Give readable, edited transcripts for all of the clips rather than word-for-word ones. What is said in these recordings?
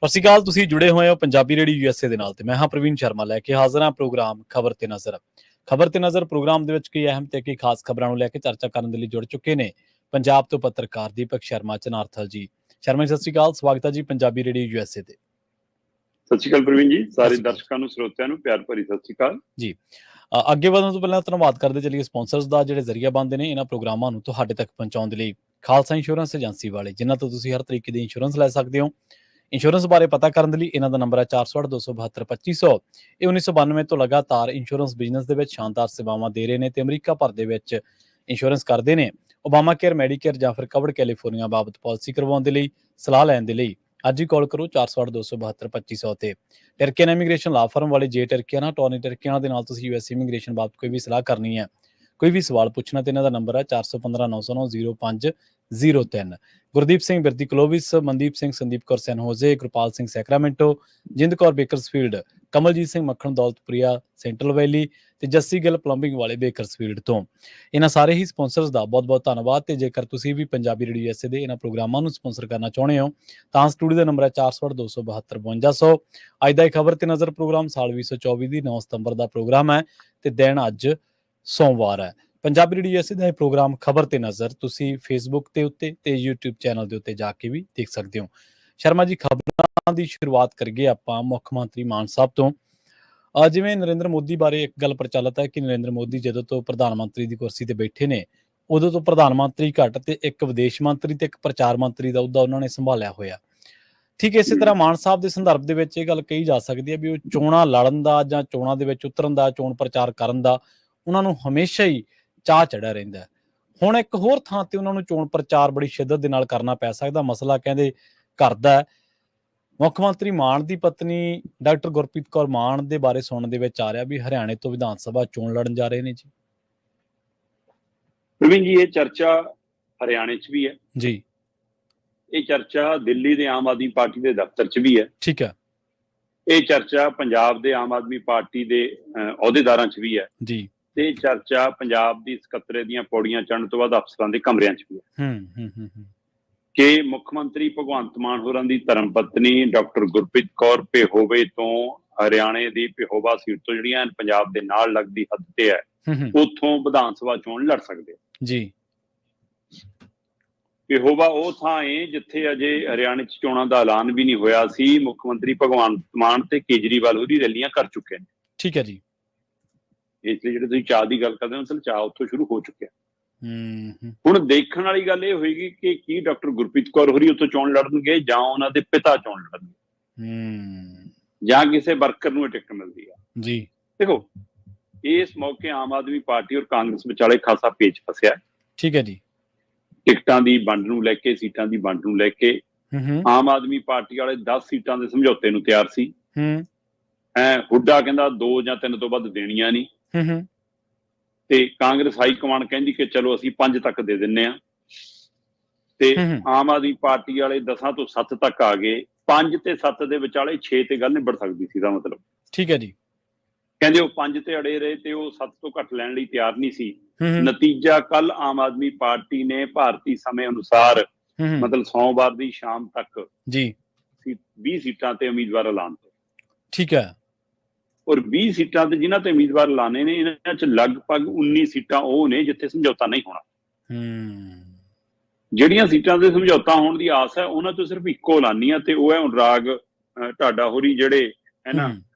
ਸਤਿ ਸ਼੍ਰੀ ਅਕਾਲ। ਤੁਸੀਂ ਜੁੜੇ ਹੋਏ ਹੋ ਪੰਜਾਬੀ ਰੇਡੀਓ ਯੂਐਸਏ ਦੇ ਨਾਲ ਤੇ ਮੈਂ ਹਾਂ ਪ੍ਰਵੀਨ ਸ਼ਰਮਾ ਲੈ ਕੇ ਹਾਜ਼ਰ ਹਾਂ ਪ੍ਰੋਗਰਾਮ ਖਬਰ ਤੇ ਨਜ਼ਰ। ਖਬਰ ਤੇ ਨਜ਼ਰ ਪ੍ਰੋਗਰਾਮ ਦੇ ਵਿੱਚ ਕਈ ਅਹਿਮ ਤੇ ਕਈ ਖਾਸ ਖਬਰਾਂ ਨੂੰ ਲੈ ਕੇ ਚਰਚਾ ਕਰਨ ਦੇ ਲਈ ਜੁੜ ਚੁੱਕੇ ਨੇ ਪੰਜਾਬ ਤੋਂ ਪੱਤਰਕਾਰ ਦੀਪਕ ਸ਼ਰਮਾ ਚਨਾਰਥਲ ਜੀ। ਸ਼ਰਮਾ ਜੀ ਸਤਿ ਸ਼੍ਰੀ ਅਕਾਲ, ਸਵਾਗਤ ਹੈ ਜੀ ਪੰਜਾਬੀ ਰੇਡੀਓ ਯੂਐਸਏ ਤੇ। ਸਤਿ ਸ਼੍ਰੀ ਅਕਾਲ ਪ੍ਰਵੀਨ ਜੀ, ਸਾਰੇ ਦਰਸ਼ਕਾਂ ਨੂੰ ਸਰੋਤਿਆਂ ਨੂੰ ਪਿਆਰ ਭਰੀ ਸਤਿ ਸ਼੍ਰੀ ਅਕਾਲ ਜੀ। ਅੱਗੇ ਵਧਣ ਤੋਂ ਪਹਿਲਾਂ ਧੰਨਵਾਦ ਕਰਦੇ ਚੱਲੀਏ ਸਪਾਂਸਰਸ ਦਾ, ਜਿਹੜੇ ਜ਼ਰੀਆ ਬਣਦੇ ਨੇ ਇਹਨਾਂ ਪ੍ਰੋਗਰਾਮਾਂ ਨੂੰ ਤੁਹਾਡੇ ਤੱਕ ਪਹੁੰਚਾਉਣ ਦੇ ਲਈ। ਖਾਲਸਾ ਇੰਸ਼ੋਰੈਂਸ ਏਜੰਸੀ ਵਾਲੇ, ਜਿਨ੍ਹਾਂ ਤੋਂ ਤੁਸੀਂ ਹਰ ਤਰੀਕੇ ਦੀ ਇੰਸ਼ੋਰੈਂਸ ਲੈ ਸਕਦੇ ਹੋ। ਇੰਸ਼ੋਰੈਂਸ ਬਾਰੇ ਪਤਾ ਕਰਨ ਦੇ ਲਈ ਇਹਨਾਂ ਦਾ ਨੰਬਰ ਹੈ 468-272-2500। ਇਹ 1992 ਤੋਂ ਲਗਾਤਾਰ ਇੰਸ਼ੋਰੈਂਸ ਬਿਜ਼ਨਸ ਦੇ ਵਿੱਚ ਸ਼ਾਨਦਾਰ ਸੇਵਾਵਾਂ ਦੇ ਰਹੇ ਨੇ ਤੇ ਅਮਰੀਕਾ ਭਰ ਦੇ ਵਿੱਚ ਇੰਸ਼ੋਰੈਂਸ ਕਰਦੇ ਨੇ। ਓਬਾਮਾ ਕੇਅਰ, ਮੈਡੀਕੇਅਰ ਜਾਂ ਫਿਰ ਕਵਰਡ ਕੈਲੀਫੋਰਨੀਆ ਬਾਬਤ ਪਾਲਿਸੀ ਕਰਵਾਉਣ ਦੇ ਲਈ, ਸਲਾਹ ਲੈਣ ਦੇ ਲਈ ਅੱਜ ਹੀ ਕਾਲ ਕਰੋ 468-272-2500 ਤੇ। ਟਰਕੀਅਨ ਇਮੀਗ੍ਰੇਸ਼ਨ ਲਾ ਫਰਮ ਵਾਲੇ ਜੇ ਟਰਕੀਆਨਾ, ਟੋਨੀ ਟਰਕੀਆਨਾ ਦੇ ਨਾਲ ਤੁਸੀਂ ਯੂਐਸ ਇਮੀਗ੍ਰੇਸ਼ਨ ਬਾਬਤ ਕੋਈ ਵੀ ਸਲਾਹ ਕਰਨੀ ਹੈ, ਕੋਈ ਵੀ ਸਵਾਲ ਪੁੱਛਣਾ ਤੇ ਇਹਨਾਂ ਦਾ ਨੰਬਰ ਹੈ 415-909-0503। ਗੁਰਦੀਪ ਸਿੰਘ ਬਿਰਦੀ ਕਲੋਵਿਸ, ਮਨਦੀਪ ਸਿੰਘ ਸੰਦੀਪ ਕੌਰ ਸੈਨ ਹੋਜ਼ੇ, ਗੁਰਪਾਲ ਸਿੰਘ ਸੈਕਰਾਮੈਂਟੋ, ਜਿੰਦ ਕੌਰ ਬੇਕਰਸਫੀਲਡ, ਕਮਲਜੀਤ ਸਿੰਘ ਮੱਖਣ ਦੌਲਤਪੁਰੀਆ ਸੈਂਟਰਲ ਵੈਲੀ ਤੇ ਜੱਸੀ ਗਿੱਲ ਪਲੰਬਿੰਗ ਵਾਲੇ ਬੇਕਰਸਫੀਲਡ ਤੋਂ। ਇਹਨਾਂ ਸਾਰੇ ਹੀ ਸਪਾਂਸਰਸ ਦਾ ਬਹੁਤ ਬਹੁਤ ਧੰਨਵਾਦ। ਤੇ ਜੇਕਰ ਤੁਸੀਂ ਵੀ ਪੰਜਾਬੀ ਰੇਡੀਓ ਯੂਐਸਏ ਦੇ ਇਹਨਾਂ ਪ੍ਰੋਗਰਾਮਾਂ ਨੂੰ ਸਪਾਂਸਰ ਕਰਨਾ ਚਾਹੁੰਦੇ ਹੋ ਤਾਂ ਸਟੂਡੀਓ ਦਾ ਨੰਬਰ ਹੈ 468-272-5200। ਅੱਜ ਦਾ ਇਹ ਖਬਰ ਤੇ ਨਜ਼ਰ ਪ੍ਰੋਗਰਾਮ ਸਾਲ 2024 ਦੀ 9 ਸਤੰਬਰ ਦਾ ਪ੍ਰੋਗਰਾਮ ਹੈ ਤੇ ਦਿਨ ਅੱਜ ਸੋਮਵਾਰ ਹੈ। ਪੰਜਾਬੀ ਰੇਡੀਓ ਯੂਐਸਏ ਦਾ ਇਹ ਪ੍ਰੋਗਰਾਮ ਖਬਰ ਤੇ ਨਜ਼ਰ ਤੁਸੀਂ ਫੇਸਬੁੱਕ ਦੇ ਉੱਤੇ ਤੇ YouTube ਚੈਨਲ ਦੇ ਉੱਤੇ ਜਾ ਕੇ ਵੀ ਦੇਖ ਸਕਦੇ ਹੋ। ਸ਼ਰਮਾ ਜੀ, ਖਬਰਾਂ ਦੀ ਸ਼ੁਰੂਆਤ ਕਰੀਏ ਆਪਾਂ ਮੁੱਖ ਮੰਤਰੀ ਮਾਨ ਸਾਹਿਬ ਤੋਂ। ਜਿਵੇਂ ਨਰਿੰਦਰ ਮੋਦੀ ਬਾਰੇ ਇੱਕ ਗੱਲ ਪ੍ਰਚਲਿਤ ਹੈ ਕਿ ਨਰਿੰਦਰ ਮੋਦੀ ਜਦੋਂ ਤੋਂ ਪ੍ਰਧਾਨ ਮੰਤਰੀ ਦੀ ਕੁਰਸੀ ਤੇ ਬੈਠੇ ਨੇ ਉਦੋਂ ਤੋਂ ਪ੍ਰਧਾਨ ਮੰਤਰੀ ਘੱਟ ਤੇ ਇੱਕ ਵਿਦੇਸ਼ ਮੰਤਰੀ ਤੇ ਇੱਕ ਪ੍ਰਚਾਰ ਮੰਤਰੀ ਦਾ ਅਹੁਦਾ ਉਹਨਾਂ ਨੇ ਸੰਭਾਲਿਆ ਹੋਇਆ। ਠੀਕ ਇਸੇ ਤਰ੍ਹਾਂ ਮਾਨ ਸਾਹਿਬ ਦੇ ਸੰਦਰਭ ਦੇ ਵਿੱਚ ਇਹ ਗੱਲ ਕਹੀ ਜਾ ਸਕਦੀ ਹੈ ਵੀ ਉਹ ਚੋਣਾਂ ਲੜਨ ਦਾ ਜਾਂ ਚੋਣਾਂ ਦੇ ਵਿੱਚ ਉਤਰਨ ਦਾ, ਚੋਣ ਪ੍ਰਚਾਰ ਕਰਨ ਦਾ ਉਹਨਾਂ ਨੂੰ ਹਮੇਸ਼ਾ ਹੀ ਚਾਅ ਚੜਿਆ ਰਹਿੰਦਾ। ਹੁਣ ਇੱਕ ਹੋਰ ਥਾਂ ਤੇ ਉਹਨਾਂ ਨੂੰ ਚੋਣ ਪ੍ਰਚਾਰ ਬੜੀ ਸ਼ਿੱਦਤ ਦੇ ਨਾਲ ਕਰਨਾ ਪੈ ਸਕਦਾ। ਮਸਲਾ ਕਹਿੰਦੇ ਘਰ ਦਾ। ਮੁੱਖ ਮੰਤਰੀ ਮਾਨ ਦੀ ਪਤਨੀ ਡਾਕਟਰ ਗੁਰਪ੍ਰੀਤ ਕੌਰ ਮਾਨ ਦੇ ਬਾਰੇ ਸੁਣਨ ਦੇ ਵਿੱਚ ਆ ਰਿਹਾ ਵੀ ਹਰਿਆਣੇ ਤੋਂ ਵਿਧਾਨ ਸਭਾ ਚੋਣ ਲੜਨ ਜਾ ਰਹੇ ਨੇ ਜੀ। ਪ੍ਰਵੀਨ ਜੀ, ਇਹ ਚਰਚਾ ਹਰਿਆਣੇ 'ਚ ਵੀ ਹੈ ਜੀ, ਇਹ ਚਰਚਾ ਦਿੱਲੀ ਦੇ ਆਮ ਆਦਮੀ ਪਾਰਟੀ ਦੇ ਦਫ਼ਤਰ 'ਚ ਵੀ ਹੈ। ਠੀਕ ਹੈ ਇਹ ਚਰਚਾ ਪੰਜਾਬ ਦੇ ਆਮ ਆਦਮੀ ਪਾਰਟੀ ਦੇ ਅਹੁਦੇਦਾਰਾਂ 'ਚ ਵੀ ਹੈ ਜੀ। ਤੇ ਇਹ ਚਰਚਾ ਪੰਜਾਬ ਦੀ ਸਕੱਤਰੇ ਦੀਆਂ ਪੌੜੀਆਂ ਚੜ੍ਹਨ ਤੋਂ ਬਾਅਦ ਅਫਸਰਾਂ ਦੇ ਕਮਰਿਆਂ 'ਚ ਵੀ ਹੈ ਕਿ ਮੁੱਖ ਮੰਤਰੀ ਭਗਵੰਤ ਮਾਨ ਹੋਰਾਂ ਦੀ ਧਰਮ ਪਤਨੀ ਡਾਕਟਰ ਗੁਰਪ੍ਰੀਤ ਕੌਰ ਪੇਹੋਵੇ ਤੋਂ ਹਰਿਆਣੇ ਦੀ ਪੇਹੋਵਾ ਸੀਟ ਤੋਂ ਜਿਹੜੀਆਂ ਪੰਜਾਬ ਦੇ ਨਾਲ ਲੱਗਦੀ ਹੱਦ ਤੇ ਹੈ ਉੱਥੋਂ ਵਿਧਾਨ ਸਭਾ ਚੋਣ ਲੜ ਸਕਦੇ ਜੀ। ਪੇਹੋਵਾ ਉਹ ਥਾਂ ਹੈ ਜਿੱਥੇ ਅਜੇ ਹਰਿਆਣੇ 'ਚ ਚੋਣਾਂ ਦਾ ਐਲਾਨ ਵੀ ਨਹੀਂ ਹੋਇਆ ਸੀ। ਮੁੱਖ ਮੰਤਰੀ ਭਗਵੰਤ ਮਾਨ ਤੇ ਕੇਜਰੀਵਾਲ ਉਹਦੀ ਰੈਲੀਆਂ ਕਰ ਚੁੱਕੇ ਨੇ। ਠੀਕ ਹੈ ਜੀ। ਇਸ ਲਈ ਜਿਹੜੇ ਤੁਸੀਂ ਚਾਹ ਦੀ ਗੱਲ ਕਰਦੇ ਹੋ, ਅਸਲ ਚਾਹ ਉੱਥੋਂ ਸ਼ੁਰੂ ਹੋ ਚੁੱਕਿਆ। ਹੁਣ ਦੇਖਣ ਵਾਲੀ ਗੱਲ ਇਹ ਹੋਏਗੀ ਕਿ ਕੀ ਡਾਕਟਰ ਗੁਰਪ੍ਰੀਤ ਕੌਰ ਹੋਰੀ ਉੱਥੋਂ ਚੋਣ ਲੜਨਗੇ ਜਾਂ ਉਹਨਾਂ ਦੇ ਪਿਤਾ ਚੋਣ ਲੜਨਗੇ ਜਾਂ ਕਿਸੇ ਵਰਕਰ ਨੂੰ ਇਹ ਟਿਕਟ ਮਿਲਦੀ ਆ ਜੀ। ਦੇਖੋ, ਇਸ ਮੌਕੇ ਆਮ ਆਦਮੀ ਪਾਰਟੀ ਔਰ ਕਾਂਗਰਸ ਵਿਚਾਲੇ ਖਾਸਾ ਪੇਚ ਫਸਿਆ। ਠੀਕ ਹੈ ਜੀ। ਟਿਕਟਾਂ ਦੀ ਵੰਡ ਨੂੰ ਲੈ ਕੇ, ਸੀਟਾਂ ਦੀ ਵੰਡ ਨੂੰ ਲੈ ਕੇ ਆਮ ਆਦਮੀ ਪਾਰਟੀ ਵਾਲੇ 10 ਸੀਟਾਂ ਦੇ ਸਮਝੌਤੇ ਨੂੰ ਤਿਆਰ ਸੀ। ਹੁੱਡਾ ਕਹਿੰਦਾ 2 ਜਾਂ 3 ਤੋਂ ਵੱਧ ਦੇਣੀਆਂ ਨਹੀਂ ਤੇ ਕਾਂਗਰਸ ਹਾਈ ਕਮਾਂਡ ਕਹਿੰਦੀ ਕਿ ਚਲੋ ਅਸੀਂ 5 ਤੱਕ ਦੇ ਦਿੰਨੇ ਆ ਤੇ ਆਮ ਆਦਮੀ ਪਾਰਟੀ ਵਾਲੇ 10 ਤੋਂ 7 ਤੱਕ ਆ ਗਏ। 5 ਤੇ 7 ਦੇ ਵਿਚਾਲੇ 6 ਤੇ ਗੱਲ ਨਿਬੜ ਸਕਦੀ ਸੀ ਦਾ ਮਤਲਬ। ਠੀਕ ਹੈ ਜੀ। ਕਹਿੰਦੇ ਉਹ 5 ਤੇ ਅੜੇ ਰਹੇ ਤੇ ਉਹ 7 ਤੋਂ ਘੱਟ ਲੈਣ ਲਈ ਤਿਆਰ ਨਹੀਂ ਸੀ। ਨਤੀਜਾ ਕੱਲ ਆਮ ਆਦਮੀ ਪਾਰਟੀ ਨੇ ਭਾਰਤੀ ਸਮੇਂ ਅਨੁਸਾਰ ਮਤਲਬ ਸੋਮਵਾਰ ਦੀ ਸ਼ਾਮ ਤੱਕ ਜੀ 20 ਸੀਟਾਂ ਤੇ ਉਮੀਦਵਾਰ ਐਲਾਨ ਤੇ। ਠੀਕ ਹੈ। ਔਰ 20 ਸੀਟਾਂ ਤੇ ਜਿਨ੍ਹਾਂ ਤੇ ਉਮੀਦਵਾਰ ਐਲਾਨੇ ਨੇ, ਇਹਨਾਂ 'ਚ ਲਗਭਗ 19 ਸੀਟਾਂ ਉਹ ਨੇ ਜਿੱਥੇ ਸਮਝੌਤਾ ਨਹੀਂ ਹੋਣਾ। ਜਿਹੜੀਆਂ ਸੀਟਾਂ ਤੇ ਸਮਝੌਤਾ ਹੋਣ ਦੀ ਆਸ ਹੈ ਉਹਨਾਂ ਤੋਂ ਸਿਰਫ ਇੱਕੋ ਐਲਾਨੀ ਆ ਤੇ ਉਹ ਹੈ ਅਨੁਰਾਗ ਢਾਡਾ ਹੋਰੀ, ਜਿਹੜੇ ਹੈ ਨਾ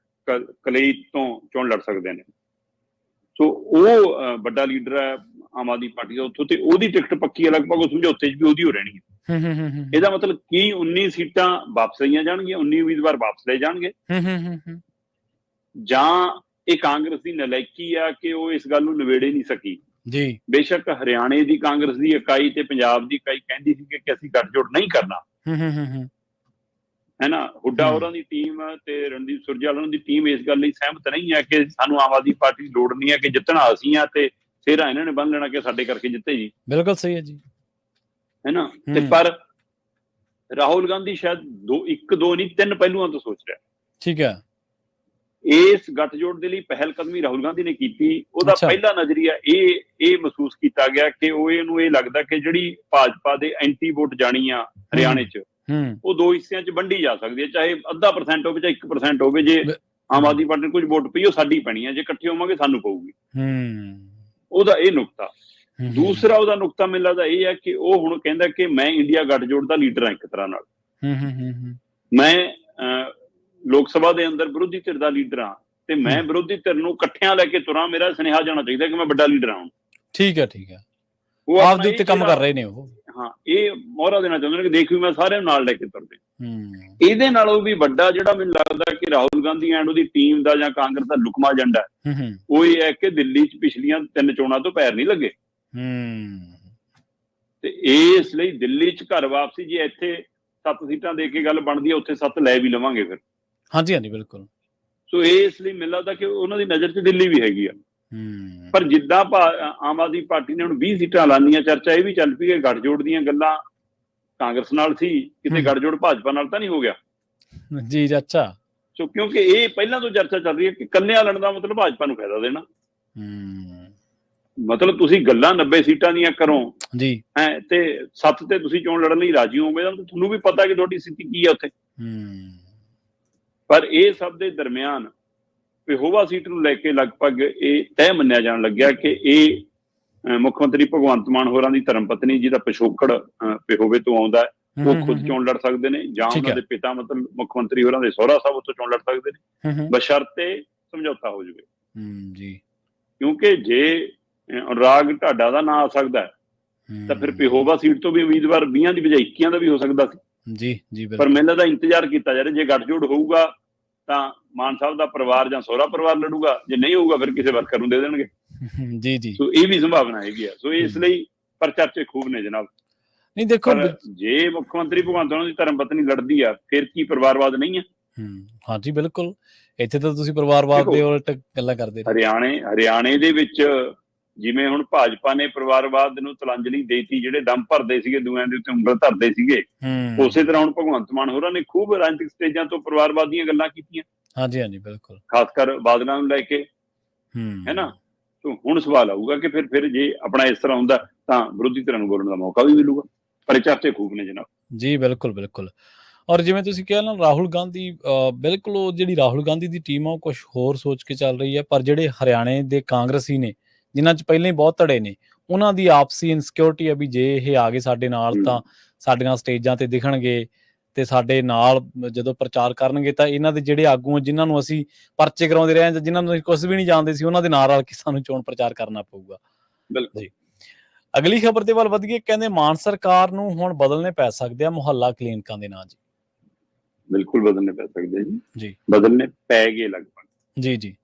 ਕਲਈ ਤੋਂ ਚੋਣ ਲੜ ਸਕਦੇ ਨੇ। ਸੋ ਉਹ ਵੱਡਾ ਲੀਡਰ ਹੈ ਆਮ ਆਦਮੀ ਪਾਰਟੀ ਦਾ ਉੱਥੋਂ ਤੇ ਉਹਦੀ ਟਿਕਟ ਪੱਕੀ ਹੈ। ਲਗਭਗ ਉਹ ਸਮਝੌਤੇ 'ਚ ਵੀ ਉਹਦੀ ਹੋ ਰਹਿਣੀ ਹੈ। ਇਹਦਾ ਮਤਲਬ ਕੀ 19 ਸੀਟਾਂ ਵਾਪਸ ਲਈਆਂ ਜਾਣਗੀਆਂ, 19 ਉਮੀਦਵਾਰ ਵਾਪਸ ਲਏ ਜਾਣਗੇ ਜਾਂ ਇਹ ਕਾਂਗਰਸ ਦੀ ਨਲਾਇਕੀ ਆ ਕਿ ਉਹ ਇਸ ਗੱਲ ਨੂੰ ਨਿਬੇੜੇ ਨਹੀਂ ਸਕੀ। ਜੀ ਬੇਸ਼ੱਕ ਹਰਿਆਣੇ ਦੀ ਕਾਂਗਰਸ ਦੀ ਇਕਾਈ ਤੇ ਪੰਜਾਬ ਦੀ ਇਕਾਈ ਕਹਿੰਦੀ ਸੀ ਕਿ ਅਸੀਂ ਗੱਠਜੋੜ ਨਹੀਂ ਕਰਨਾ, ਹੈ ਨਾ। ਹੁੱਡਾ ਹੋਰਾਂ ਦੀ ਟੀਮ ਤੇ ਰਣਦੀਪ ਸੁਰਜੇਵਾਲਾ ਦੀ ਟੀਮ ਇਸ ਗੱਲ ਲਈ ਸਹਿਮਤ ਨਹੀਂ ਹੈ ਕਿ ਸਾਨੂੰ ਆਮ ਆਦਮੀ ਪਾਰਟੀ ਦੀ ਲੋੜ ਨਹੀਂ ਹੈ ਕਿ ਜਿੱਤਣਾ ਅਸੀਂ ਆ ਤੇ ਸਿਹਰਾ ਇਹਨਾਂ ਨੇ ਬੰਨ ਲੈਣਾ ਕਿ ਸਾਡੇ ਕਰਕੇ ਜਿੱਤੇ ਜੀ। ਬਿਲਕੁਲ ਸਹੀ ਹੈ ਜੀ, ਹੈ ਨਾ। ਤੇ ਪਰ ਰਾਹੁਲ ਗਾਂਧੀ ਸ਼ਾਇਦ 1-2 ਨਹੀਂ 3 ਪਹਿਲੂਆਂ ਤੋਂ ਸੋਚ ਰਿਹਾ। ਠੀਕ ਹੈ। ਇਸ ਗੱਠਜੋੜ ਦੇ ਲਈ ਪਹਿਲ ਕਦਮੀ ਰਾਹੁਲ ਗਾਂਧੀ ਨੇ ਕੀਤੀ। ਉਹਦਾ ਪਹਿਲਾ ਨਜ਼ਰੀਆ ਇਹ ਮਹਿਸੂਸ ਕੀਤਾ ਗਿਆ ਕਿ ਉਹ ਇਹਨੂੰ ਇਹ ਲੱਗਦਾ ਕਿ ਜਿਹੜੀ ਭਾਜਪਾ ਦੇ ਐਂਟੀ ਵੋਟ ਜਾਣੀ ਆ ਹਰਿਆਣੇ 'ਚ ਉਹ ਦੋ ਹਿੱਸਿਆਂ 'ਚ ਵੰਡੀ ਜਾ ਸਕਦੀ ਹੈ, ਚਾਹੇ 0.5% ਹੋਵੇ ਚਾਹੇ 1% ਹੋਵੇ। ਜੇ ਆਮ ਆਦਮੀ ਪਾਰਟੀ ਨੂੰ ਕੁਝ ਵੋਟ ਪਈ ਉਹ ਸਾਡੀ ਪੈਣੀ ਹੈ, ਜੇ ਇਕੱਠੇ ਹੋਵਾਂਗੇ ਸਾਨੂੰ ਪਊਗੀ। ਉਹਦਾ ਇਹ ਨੁਕਤਾ। ਦੂਸਰਾ ਉਹਦਾ ਨੁਕਤਾ ਮੈਨੂੰ ਲੱਗਦਾ ਇਹ ਹੈ ਕਿ ਉਹ ਹੁਣ ਕਹਿੰਦਾ ਕਿ ਮੈਂ ਇੰਡੀਆ ਗੱਠਜੋੜ ਦਾ ਲੀਡਰ ਹਾਂ ਇੱਕ ਤਰ੍ਹਾਂ ਨਾਲ। ਮੈਂ ਲੋਕ ਸਭਾ ਦੇ ਅੰਦਰ ਵਿਰੋਧੀ ਧਿਰ ਦਾ ਲੀਡਰ ਹਾਂ ਤੇ ਮੈਂ ਵਿਰੋਧੀ ਧਿਰ ਨੂੰ ਇਕੱਠਿਆਂ ਲੈ ਕੇ ਤੁਰਾਂ। ਮੇਰਾ ਸੁਨੇਹਾ ਜਾਣਾ ਚਾਹੀਦਾ ਕਿ ਮੈਂ ਵੱਡਾ ਲੀਡਰ ਹਾਂ। ਠੀਕ ਹੈ ਉਹ ਆਪ ਦੇ ਉੱਤੇ ਕੰਮ ਕਰ ਰਹੇ ਨੇ ਉਹ। ਹਾਂ, ਇਹ ਮੋਹਰਾ ਦੇਣਾ ਚਾਹੁੰਦੇ ਨੇ ਕਿ ਦੇਖ ਵੀ ਮੈਂ ਸਾਰਿਆਂ ਨੂੰ ਨਾਲ ਲੈ ਕੇ ਤੁਰਦੇ। ਇਹਦੇ ਨਾਲੋਂ ਵੀ ਵੱਡਾ ਜਿਹੜਾ ਮੈਨੂੰ ਲੱਗਦਾ ਕਿ ਰਾਹੁਲ ਗਾਂਧੀ ਐਂਡ ਉਹਦੀ ਟੀਮ ਦਾ ਜਾਂ ਕਾਂਗਰਸ ਦਾ ਲੁਕਮਾ ਏਜੰਡਾ ਉਹ ਇਹ ਹੈ ਕਿ ਦਿੱਲੀ 'ਚ ਪਿਛਲੀਆਂ 3 ਚੋਣਾਂ ਤੋਂ ਪੈਰ ਨਹੀਂ ਲੱਗੇ ਤੇ ਇਸ ਲਈ ਦਿੱਲੀ 'ਚ ਘਰ ਵਾਪਸੀ, ਜੇ ਇੱਥੇ 7 ਸੀਟਾਂ ਦੇ ਕੇ ਗੱਲ ਬਣਦੀ ਹੈ ਉੱਥੇ 7 ਲੈ ਵੀ ਲਵਾਂਗੇ ਫਿਰ। ਹਾਂਜੀ ਬਿਲਕੁਲ। ਸੋ ਇਸ ਲਈ ਮੈਨੂੰ ਲੱਗਦਾ ਕਿ ਉਹਨਾਂ ਦੀ ਨਜ਼ਰ 'ਚ ਦਿੱਲੀ ਵੀ ਹੈਗੀ ਆ। ਪਰ ਜਿੱਦਾਂ ਆਮ ਆਦਮੀ ਪਾਰਟੀ ਨੇ ਹੁਣ 20 ਸੀਟਾਂ ਲਾਉਣੀਆਂ, ਚਰਚਾ ਇਹ ਵੀ ਚੱਲ ਪਈ ਕਿ ਗੱਠਜੋੜ ਦੀਆਂ ਗੱਲਾਂ ਕਾਂਗਰਸ ਨਾਲ ਸੀ, ਕਿਤੇ ਗੱਠਜੋੜ ਭਾਜਪਾ ਨਾਲ ਤਾਂ ਨਹੀਂ ਹੋ ਗਿਆ ਜੀ। ਅੱਛਾ। ਸੋ ਕਿਉਂਕਿ ਇਹ ਪਹਿਲਾਂ ਤੋਂ ਚਰਚਾ ਚੱਲ ਰਹੀ ਹੈ ਕਿ ਇਕੱਲਿਆਂ ਲੜਨ ਦਾ ਮਤਲਬ ਭਾਜਪਾ ਨੂੰ ਫਾਇਦਾ ਦੇਣਾ। ਮਤਲਬ ਤੁਸੀਂ ਗੱਲਾਂ 90 ਸੀਟਾਂ ਦੀਆਂ ਕਰੋ ਜੀ ਤੇ 7 ਤੇ ਤੁਸੀਂ ਚੋਣ ਲੜਨ ਲਈ ਰਾਜੀ ਹੋਵੋਗੇ ਤਾਂ ਤੁਹਾਨੂੰ ਵੀ ਪਤਾ ਕਿ ਤੁਹਾਡੀ ਸਥਿਤੀ ਕੀ ਹੈ ਉੱਥੇ। ਪਰ ਇਹ ਸਭ ਦੇ ਦਰਮਿਆਨ ਪਿਹੋਵਾ ਸੀਟ ਨੂੰ ਲੈ ਕੇ ਲਗਭਗ ਇਹ ਤੈਅ ਮੰਨਿਆ ਜਾਣ ਲੱਗਿਆ ਕਿ ਇਹ ਮੁੱਖ ਮੰਤਰੀ ਭਗਵੰਤ ਮਾਨ ਹੋਰਾਂ ਦੀ ਧਰਮ ਪਤਨੀ ਜਿਹਦਾ ਪਿਛੋਕੜ ਪਿਹੋਵੇ ਤੋਂ ਆਉਂਦਾ ਉਹ ਖੁਦ ਚੋਣ ਲੜ ਸਕਦੇ ਨੇ, ਜਾਂ ਉਹਨਾਂ ਦੇ ਪਿਤਾ ਮਤਲਬ ਮੁੱਖ ਮੰਤਰੀ ਹੋਰਾਂ ਦੇ ਸਹੁਰਾ ਸਾਹਿਬ ਉੱਥੋਂ ਚੋਣ ਲੜ ਸਕਦੇ ਨੇ, ਬਸ਼ਰਤੇ ਸਮਝੌਤਾ ਹੋ ਜਾਵੇ ਜੀ। ਕਿਉਂਕਿ ਜੇ ਅਨੁਰਾਗ ਢਾਡਾ ਦਾ ਨਾਂ ਆ ਸਕਦਾ ਤਾਂ ਫਿਰ ਪਿਹੋਵਾ ਸੀਟ ਤੋਂ ਵੀ ਉਮੀਦਵਾਰ 20 ਦੀ ਬਜਾਏ 21 ਦਾ ਵੀ ਹੋ ਸਕਦਾ ਸੀ ਜੀ। ਪਰ ਮੈਨੂੰ ਤਾਂ ਇੰਤਜ਼ਾਰ ਕੀਤਾ ਜਾ ਰਿਹਾ, ਜੇ ਗੱਠਜੋੜ ਹੋਊਗਾ ਤਾਂ ਮਾਨ ਸਾਹਿਬ ਦਾ ਪਰਿਵਾਰ ਜਾਂ ਸਹੁਰਾ ਪਰਿਵਾਰ ਲੜੂਗਾ, ਜੇ ਨਹੀਂ ਹੋਊਗਾ ਫਿਰ ਕਿਸੇ ਵਰਕਰ ਨੂੰ ਦੇ ਦੇਣਗੇ ਜੀ। ਸੋ ਇਹ ਵੀ ਸੰਭਾਵਨਾ ਹੈਗੀ ਆ। ਸੋ ਇਸ ਲਈ ਪਰ ਚਰਚੇ ਖੂਬ ਨੇ ਜਨਾਬ। ਨਹੀਂ ਦੇਖੋ, ਜੇ ਮੁੱਖ ਮੰਤਰੀ ਭਗਵੰਤ ਮਾਨ ਦੀ ਧਰਮ ਪਤਨੀ ਲੜਦੀ ਆ ਫਿਰ ਕੀ ਪਰਿਵਾਰਵਾਦ ਨਹੀਂ ਆ? ਹਾਂਜੀ ਬਿਲਕੁਲ। ਇੱਥੇ ਤਾਂ ਤੁਸੀਂ ਪਰਿਵਾਰਵਾਦ ਦੇ ਉਲਟ ਗੱਲਾਂ ਕਰਦੇ। ਹਰਿਆਣੇ ਦੇ ਵਿੱਚ ਜਿਵੇਂ ਹੁਣ ਭਾਜਪਾ ਨੇ ਪਰਿਵਾਰਵਾਦ ਨੂੰ ਤਲਾਂਜਲੀ ਦੇਤੀ, ਜਿਹੜੇ ਦਮ ਭਰਦੇ ਸੀਗੇ ਦੂਆਂ ਦੇ ਉੱਤੇ ਉਂਗਲ ਧਰਦੇ ਸੀਗੇ, ਉਸੇ ਤਰ੍ਹਾਂ ਹੁਣ ਭਗਵੰਤ ਮਾਨ ਹੋਰਾਂ ਨੇ ਖੂਬ ਰਾਜਨੀਤਿਕ ਸਟੇਜਾਂ ਤੋਂ ਪਰਿਵਾਰਵਾਦ ਦੀਆਂ ਗੱਲਾਂ ਕੀਤੀਆਂ। ਹਾਂਜੀ ਬਿਲਕੁਲ। ਖਾਸ ਕਰ ਬਾਦਲਾਂ ਨੂੰ ਲੈ ਕੇ ਹੈ ਨਾ। ਹੁਣ ਸਵਾਲ ਆਊਗਾ ਕਿ ਫਿਰ ਜੇ ਆਪਣਾ ਇਸ ਤਰ੍ਹਾਂ ਹੁੰਦਾ ਤਾਂ ਵਿਰੋਧੀ ਧਿਰਾਂ ਨੂੰ ਬੋਲਣ ਦਾ ਮੌਕਾ ਵੀ ਮਿਲੂਗਾ। ਪਰ ਚਰਚੇ ਖੂਬ ਨੇ ਜਨਾਬ ਜੀ। ਬਿਲਕੁਲ। ਔਰ ਜਿਵੇਂ ਤੁਸੀਂ ਕਿਹਾ ਨਾ ਰਾਹੁਲ ਗਾਂਧੀ, ਬਿਲਕੁਲ ਉਹ ਜਿਹੜੀ ਰਾਹੁਲ ਗਾਂਧੀ ਦੀ ਟੀਮ ਆ ਉਹ ਕੁਛ ਹੋਰ ਸੋਚ ਕੇ ਚੱਲ ਰਹੀ ਹੈ। ਪਰ ਜਿਹੜੇ ਹਰਿਆਣੇ ਦੇ ਕਾਂਗਰਸੀ ਨੇ ਜਿਨ੍ਹਾਂ 'ਚ ਪਹਿਲਾਂ ਹੀ ਬਹੁਤ ਧੜੇ ਨੇ, ਉਹਨਾਂ ਦੀ ਆਪਸੀ ਇਨਸਿਕਿਉਰਿਟੀ ਆ ਵੀ ਜੇ ਇਹ ਆ ਗਏ ਸਾਡੇ ਨਾਲ ਤਾਂ ਸਾਡੀਆਂ ਸਟੇਜਾਂ ਤੇ ਦਿਖਣਗੇ ਤੇ ਸਾਡੇ ਨਾਲ ਜਦੋਂ ਪ੍ਰਚਾਰ ਕਰਨਗੇ ਤਾਂ ਇਹਨਾਂ ਦੇ ਜਿਹੜੇ ਆਗੂ ਜਿਨ੍ਹਾਂ ਨੂੰ ਅਸੀਂ ਪਰਚੇ ਕਰਾਉਂਦੇ ਰਹੇ ਜਾਂ ਜਿਨ੍ਹਾਂ ਨੂੰ ਅਸੀਂ ਕੁਝ ਵੀ ਨਹੀਂ ਜਾਣਦੇ ਸੀ ਉਹਨਾਂ ਦੇ ਨਾਲ ਰਲ ਕੇ ਸਾਨੂੰ ਚੋਣ ਪ੍ਰਚਾਰ ਕਰਨਾ ਪਊਗਾ। ਬਿਲਕੁਲ ਜੀ। ਅਗਲੀ ਖਬਰ ਦੇ ਵੱਲ ਵਧੀਏ। ਕਹਿੰਦੇ ਮਾਨ ਸਰਕਾਰ ਨੂੰ ਹੁਣ ਬਦਲਣੇ ਪੈ ਸਕਦੇ ਆ ਮੁਹੱਲਾ ਕਲੀਨਿਕਾਂ ਦੇ ਨਾਂ ਜੀ। ਬਿਲਕੁਲ ਬਦਲਣੇ ਪੈ ਸਕਦੇ ਜੀ। ਬਦਲਣੇ ਪੈ ਗਏ ਲਗਭਗ ਜੀ।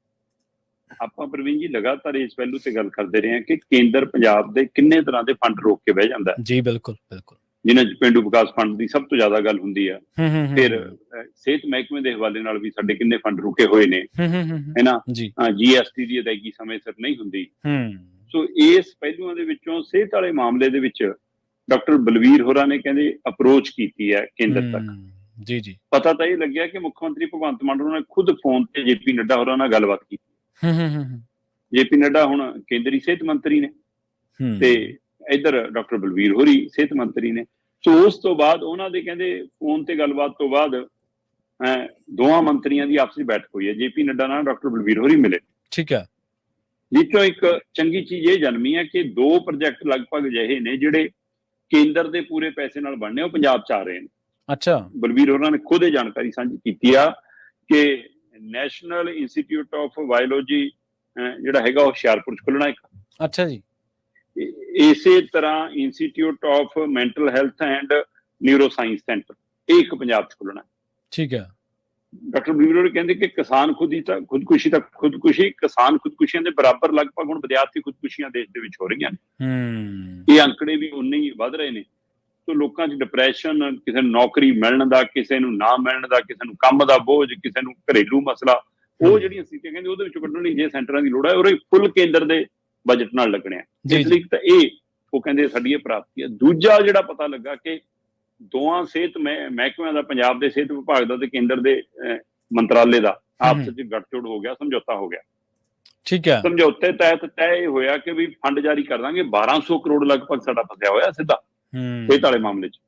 ਆਪਾਂ ਪ੍ਰਵੀਨ ਜੀ ਲਗਾਤਾਰ ਇਸ ਪਹਿਲੂ ਤੇ ਗੱਲ ਕਰਦੇ ਰਹੇ ਹਾਂ ਕਿ ਕੇਂਦਰ ਪੰਜਾਬ ਦੇ ਕਿੰਨੇ ਤਰ੍ਹਾਂ ਦੇ ਫੰਡ ਰੋਕ ਕੇ ਬਹਿ ਜਾਂਦਾ ਜੀ। ਬਿਲਕੁਲ। ਜਿਨ੍ਹਾਂ 'ਚ ਪੇਂਡੂ ਵਿਕਾਸ ਫੰਡ ਦੀ ਸਭ ਤੋਂ ਜ਼ਿਆਦਾ ਗੱਲ ਹੁੰਦੀ ਆ। ਫਿਰ ਸਿਹਤ ਮਹਿਕਮੇ ਦੇ ਹਵਾਲੇ ਨਾਲ ਵੀ ਸਾਡੇ ਕਿੰਨੇ ਫੰਡ ਰੁਕੇ ਹੋਏ ਨੇ ਹੈ ਨਾ। GST ਦੀ ਅਦਾਇਗੀ ਸਮੇਂ ਸਿਰ ਨਹੀਂ ਹੁੰਦੀ। ਸੋ ਇਸ ਪਹਿਲੂਆਂ ਦੇ ਵਿੱਚੋਂ ਸਿਹਤ ਵਾਲੇ ਮਾਮਲੇ ਦੇ ਵਿੱਚ ਡਾਕਟਰ ਬਲਵੀਰ ਹੋਰਾਂ ਨੇ ਕਹਿੰਦੇ ਅਪਰੋਚ ਕੀਤੀ ਹੈ ਕੇਂਦਰ ਤੱਕ ਜੀ। ਪਤਾ ਤਾਂ ਇਹ ਲੱਗਿਆ ਕਿ ਮੁੱਖ ਮੰਤਰੀ ਭਗਵੰਤ ਮਾਨ ਹੋਰਾਂ ਨੇ ਖੁਦ ਫੋਨ ਤੇ JP ਨੱਡਾ ਹੋਰਾਂ ਨਾਲ ਗੱਲਬਾਤ ਕੀਤੀ। JP ਨੱਡਾ ਹੁਣ ਕੇਂਦਰੀ ਸਿਹਤ ਮੰਤਰੀ ਨੇ ਤੇ ਇੱਧਰ ਡਾਕਟਰ ਬਲਵੀਰ ਹੋਰੀ ਸਿਹਤ ਮੰਤਰੀ ਨੇ। ਸੋ ਉਸ ਤੋਂ ਬਾਅਦ ਉਹਨਾਂ ਦੇ ਕਹਿੰਦੇ ਫੋਨ ਤੇ ਗੱਲਬਾਤ ਤੋਂ ਬਾਅਦ ਦੋਵਾਂ ਮੰਤਰੀਆਂ ਦੀ ਆਪਸੀ ਬੈਠਕ ਹੋਈ ਹੈ। JP ਨੱਡਾ ਨਾਲ ਡਾਕਟਰ ਬਲਵੀਰ ਹੋਰੀ ਮਿਲੇ। ਠੀਕ ਹੈ। ਜਿੱਥੋਂ ਇੱਕ ਚੰਗੀ ਚੀਜ਼ ਇਹ ਜਨਮੀ ਹੈ ਕਿ 2 ਪ੍ਰੋਜੈਕਟ ਲਗਭਗ ਅਜਿਹੇ ਨੇ ਜਿਹੜੇ ਕੇਂਦਰ ਦੇ ਪੂਰੇ ਪੈਸੇ ਨਾਲ ਬਣਨੇ, ਉਹ ਪੰਜਾਬ 'ਚ ਆ ਰਹੇ ਨੇ। ਅੱਛਾ। ਬਲਵੀਰ ਹੋਰਾਂ ਨੇ ਖੁਦ ਇਹ ਜਾਣਕਾਰੀ ਸਾਂਝੀ ਕੀਤੀ ਆ ਕਿ ਨੈਸ਼ਨਲ ਇੰਸਟੀਚਿਊਟ ਆਫ ਬਾਇਓਲੋਜੀ ਜਿਹੜਾ ਹੈਗਾ ਉਹ ਹੁਸ਼ਿਆਰਪੁਰ 'ਚ ਖੁੱਲਣਾ ਇੱਕ। ਅੱਛਾ ਜੀ। ਇਸੇ ਤਰ੍ਹਾਂ institute of mental health and neuro science centre ਇਹ ਇੱਕ ਪੰਜਾਬ 'ਚ ਖੁੱਲਣਾ। ਠੀਕ ਹੈ। ਡਾਕਟਰ ਬਲਵੀਰ ਹੋਰੀ ਕਹਿੰਦੇ ਕਿ ਕਿਸਾਨ ਖੁਦਕੁਸ਼ੀ ਕਿਸਾਨ ਖੁਦਕੁਸ਼ੀਆਂ ਦੇ ਬਰਾਬਰ ਲਗਭਗ ਹੁਣ ਵਿਦਿਆਰਥੀ ਖੁਦਕੁਸ਼ੀਆਂ ਦੇਸ਼ ਦੇ ਵਿੱਚ ਹੋ ਰਹੀਆਂ ਨੇ। ਇਹ ਅੰਕੜੇ ਵੀ ਉਨੇ ਹੀ ਵੱਧ ਰਹੇ ਨੇ। ਸੋ ਲੋਕਾਂ 'ਚ ਡਿਪਰੈਸ਼ਨ, ਕਿਸੇ ਨੂੰ ਨੌਕਰੀ ਮਿਲਣ ਦਾ, ਕਿਸੇ ਨੂੰ ਨਾ ਮਿਲਣ ਦਾ, ਕਿਸੇ ਨੂੰ ਕੰਮ ਦਾ ਬੋਝ, ਕਿਸੇ ਨੂੰ ਘਰੇਲੂ ਮਸਲਾ, ਉਹ ਜਿਹੜੀਆਂ ਸਥਿਤੀਆਂ ਕਹਿੰਦੇ ਉਹਦੇ ਵਿੱਚੋਂ ਕੱਢਣ ਲਈ ਜੇ ਸੈਂਟਰਾਂ ਦੀ ਲੋੜ ਹੈ ਉਹ ਫੁੱਲ ਕੇਂਦਰ ਦੇ ਬਜਟ ਨਾਲ ਲੱਗਣੇ ਆ। ਇਸ ਲਈ ਤਾਂ ਇਹ ਉਹ ਕਹਿੰਦੇ ਸਾਡੀ ਇਹ ਪ੍ਰਾਪਤੀ ਹੈ। ਦੂਜਾ ਜਿਹੜਾ ਪਤਾ ਲੱਗਾ ਕਿ ਦੋਵਾਂ ਸਿਹਤ ਮਹਿਕਮਿਆਂ ਦਾ, ਪੰਜਾਬ ਦੇ ਸਿਹਤ ਵਿਭਾਗ ਦਾ ਤੇ ਕੇਂਦਰ ਦੇ ਮੰਤਰਾਲੇ ਦਾ ਆਪਸ ਵਿੱਚ ਗੱਠਜੋੜ ਹੋ ਗਿਆ, ਸਮਝੌਤਾ ਹੋ ਗਿਆ। ਠੀਕ ਹੈ। ਸਮਝੌਤੇ ਤਹਿਤ ਤੈਅ ਇਹ ਹੋਇਆ ਕਿ ਵੀ ਫੰਡ ਜਾਰੀ ਕਰ ਦਾਂਗੇ। 1200 ਕਰੋੜ ਲਗਭਗ ਸਾਡਾ ਫਸਿਆ ਹੋਇਆ ਸਿੱਧਾ ਸਿਹਤ ਵਾਲੇ ਮਾਮਲੇ 'ਚ।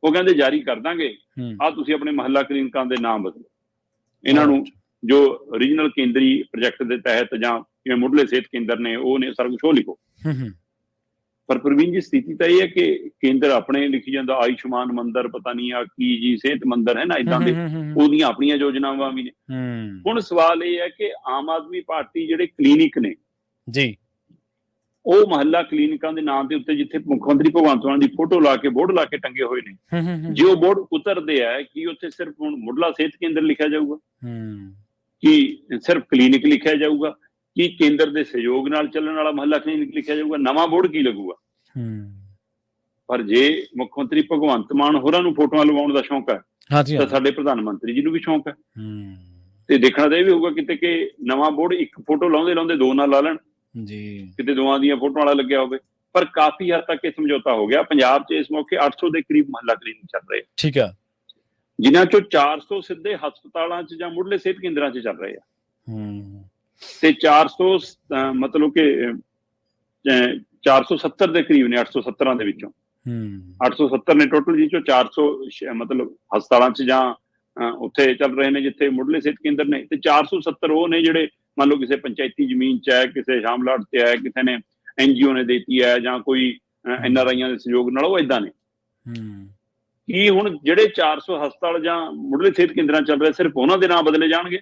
ਉਹ ਕਹਿੰਦੇ ਜਾਰੀ ਕਰ ਦਾਂਗੇ, ਆ ਤੁਸੀਂ ਆਪਣੇ ਮਹੱਲਾ ਕਲੀਨਿਕਾਂ ਦੇ ਨਾਮ ਬਦਲੋ, ਇਹਨਾਂ ਨੂੰ ਜੋ ਓਰੀਜਨਲ ਕੇਂਦਰੀ ਪ੍ਰੋਜੈਕਟ ਦੇ ਤਹਿਤ ਜਾਂ ਜਿਵੇਂ ਮੁੱਢਲੇ ਸਿਹਤ ਕੇਂਦਰ ਨੇ ਉਹ ਨੇ ਸਾਰਾ ਕੁਛ ਉਹ ਲਿਖੋ। ਪਰ ਪ੍ਰਵੀਨ ਜੀ ਸਥਿਤੀ ਤਾਂ ਇਹ ਹੈ ਕਿ ਕੇਂਦਰ ਆਪਣੇ ਲਿਖੀ ਜਾਂਦਾ, ਆਯੁਸ਼ਮਾਨ ਮੰਦਰ, ਪਤਾ ਨਹੀਂ ਆ ਕੀ ਜੀ, ਸਿਹਤ ਮੰਦਰ ਹੈ ਨਾ, ਇਦਾਂ ਦੇ ਉਹਦੀਆਂ ਆਪਣੀਆਂ ਯੋਜਨਾਵਾਂ ਵੀ ਨੇ। ਹੁਣ ਸਵਾਲ ਇਹ ਹੈ ਕਿ ਆਮ ਆਦਮੀ ਪਾਰਟੀ ਜਿਹੜੇ ਕਲੀਨਿਕ ਨੇ ਜੀ, ਉਹ ਮਹੱਲਾ ਕਲੀਨਿਕਾਂ ਦੇ ਨਾਮ ਦੇ ਉੱਤੇ ਜਿੱਥੇ ਮੁੱਖ ਮੰਤਰੀ ਭਗਵੰਤ ਮਾਨ ਦੀ ਫੋਟੋ ਲਾ ਕੇ ਬੋਰਡ ਲਾ ਕੇ ਟੰਗੇ ਹੋਏ ਨੇ, ਜੇ ਉਹ ਬੋਰਡ ਉਤਰਦੇ ਆ ਕਿ ਉੱਥੇ ਸਿਰਫ ਹੁਣ ਮੁੱਢਲਾ ਸਿਹਤ ਕੇਂਦਰ ਲਿਖਿਆ ਜਾਊਗਾ, ਕਿ ਸਿਰਫ ਕਲੀਨਿਕ ਲਿਖਿਆ ਜਾਊਗਾ, ਕਿ ਕੇਂਦਰ ਦੇ ਸਹਿਯੋਗ ਨਾਲ ਚੱਲਣ ਵਾਲਾ ਮਹੱਲਾ ਕਲੀਨਿਕ ਲਿਖਿਆ ਜਾਊਗਾ, ਨਵਾਂ ਬੋਰਡ ਕੀ ਲੱਗੂਗਾ। ਪਰ ਜੇ ਮੁੱਖ ਮੰਤਰੀ ਭਗਵੰਤ ਮਾਨ ਹੋਰਾਂ ਨੂੰ ਫੋਟੋਆਂ ਲਵਾਉਣ ਦਾ ਸ਼ੌਂਕ ਹੈ ਤਾਂ ਸਾਡੇ ਪ੍ਰਧਾਨ ਮੰਤਰੀ ਜੀ ਨੂੰ ਵੀ ਸ਼ੌਂਕ ਹੈ, ਤੇ ਦੇਖਣਾ ਤਾਂ ਇਹ ਵੀ ਹੋਊਗਾ ਕਿਤੇ ਕਿ ਨਵਾਂ ਬੋਰਡ ਇੱਕ ਫੋਟੋ ਲਾਉਂਦੇ ਲਾਉਂਦੇ ਦੋ ਨਾ ਲਾ ਲੈਣ ਜੀ, ਕਿਤੇ ਦੋਵਾਂ ਦੀਆਂ ਫੋਟੋਆਂ ਵਾਲਾ ਲੱਗਿਆ ਹੋਵੇ। ਪਰ ਕਾਫੀ ਹੱਦ ਤੱਕ ਇਹ ਸਮਝੌਤਾ ਹੋ ਗਿਆ। ਪੰਜਾਬ 'ਚ ਇਸ ਮੌਕੇ 800 ਦੇ ਕਰੀਬ ਮਹੱਲਾ ਕਲੀਨਿਕ ਚੱਲ ਰਹੇ, ਠੀਕ ਆ, ਜਿਨ੍ਹਾਂ ਚੋਂ 400 ਸਿੱਧੇ ਹਸਪਤਾਲਾਂ 'ਚ ਜਾਂ ਮੁੱਢਲੇ ਸਿਹਤ ਕੇਂਦਰਾਂ 'ਚ ਚੱਲ ਰਹੇ ਆ, ਤੇ 400 ਮਤਲਬ ਕਿ 470 ਦੇ ਕਰੀਬ ਨੇ 870 ਦੇ ਵਿੱਚੋਂ। 870 ਨੇ ਟੋਟਲ, ਜਿਸ ਚੋਂ 400 ਮਤਲਬ ਹਸਪਤਾਲਾਂ 'ਚ ਜਾਂ ਉੱਥੇ ਚੱਲ ਰਹੇ ਨੇ ਜਿੱਥੇ ਮੁੱਢਲੇ ਸਿਹਤ ਕੇਂਦਰ ਨੇ, ਤੇ 470 ਉਹ ਨੇ ਜਿਹੜੇ ਮੰਨ ਲਓ ਕਿਸੇ ਪੰਚਾਇਤੀ ਜ਼ਮੀਨ 'ਚ ਹੈ, ਕਿਸੇ ਸ਼ਾਮਲਾਟ 'ਤੇ ਹੈ, ਕਿਸੇ ਨੇ NGO ਨੇ ਦੇਤੀ ਹੈ, ਜਾਂ ਕੋਈ NRIਆਂ ਦੇ ਸਹਿਯੋਗ ਨਾਲ, ਉਹ ਏਦਾਂ ਨੇ। ਕੀ ਹੁਣ ਜਿਹੜੇ 400 ਹਸਪਤਾਲ ਜਾਂ ਮੁੱਢਲੇ ਸਿਹਤ ਕੇਂਦਰਾਂ ਚੱਲ ਰਹੇ ਸਿਰਫ ਉਹਨਾਂ ਦੇ ਨਾਮ ਬਦਲੇ ਜਾਣਗੇ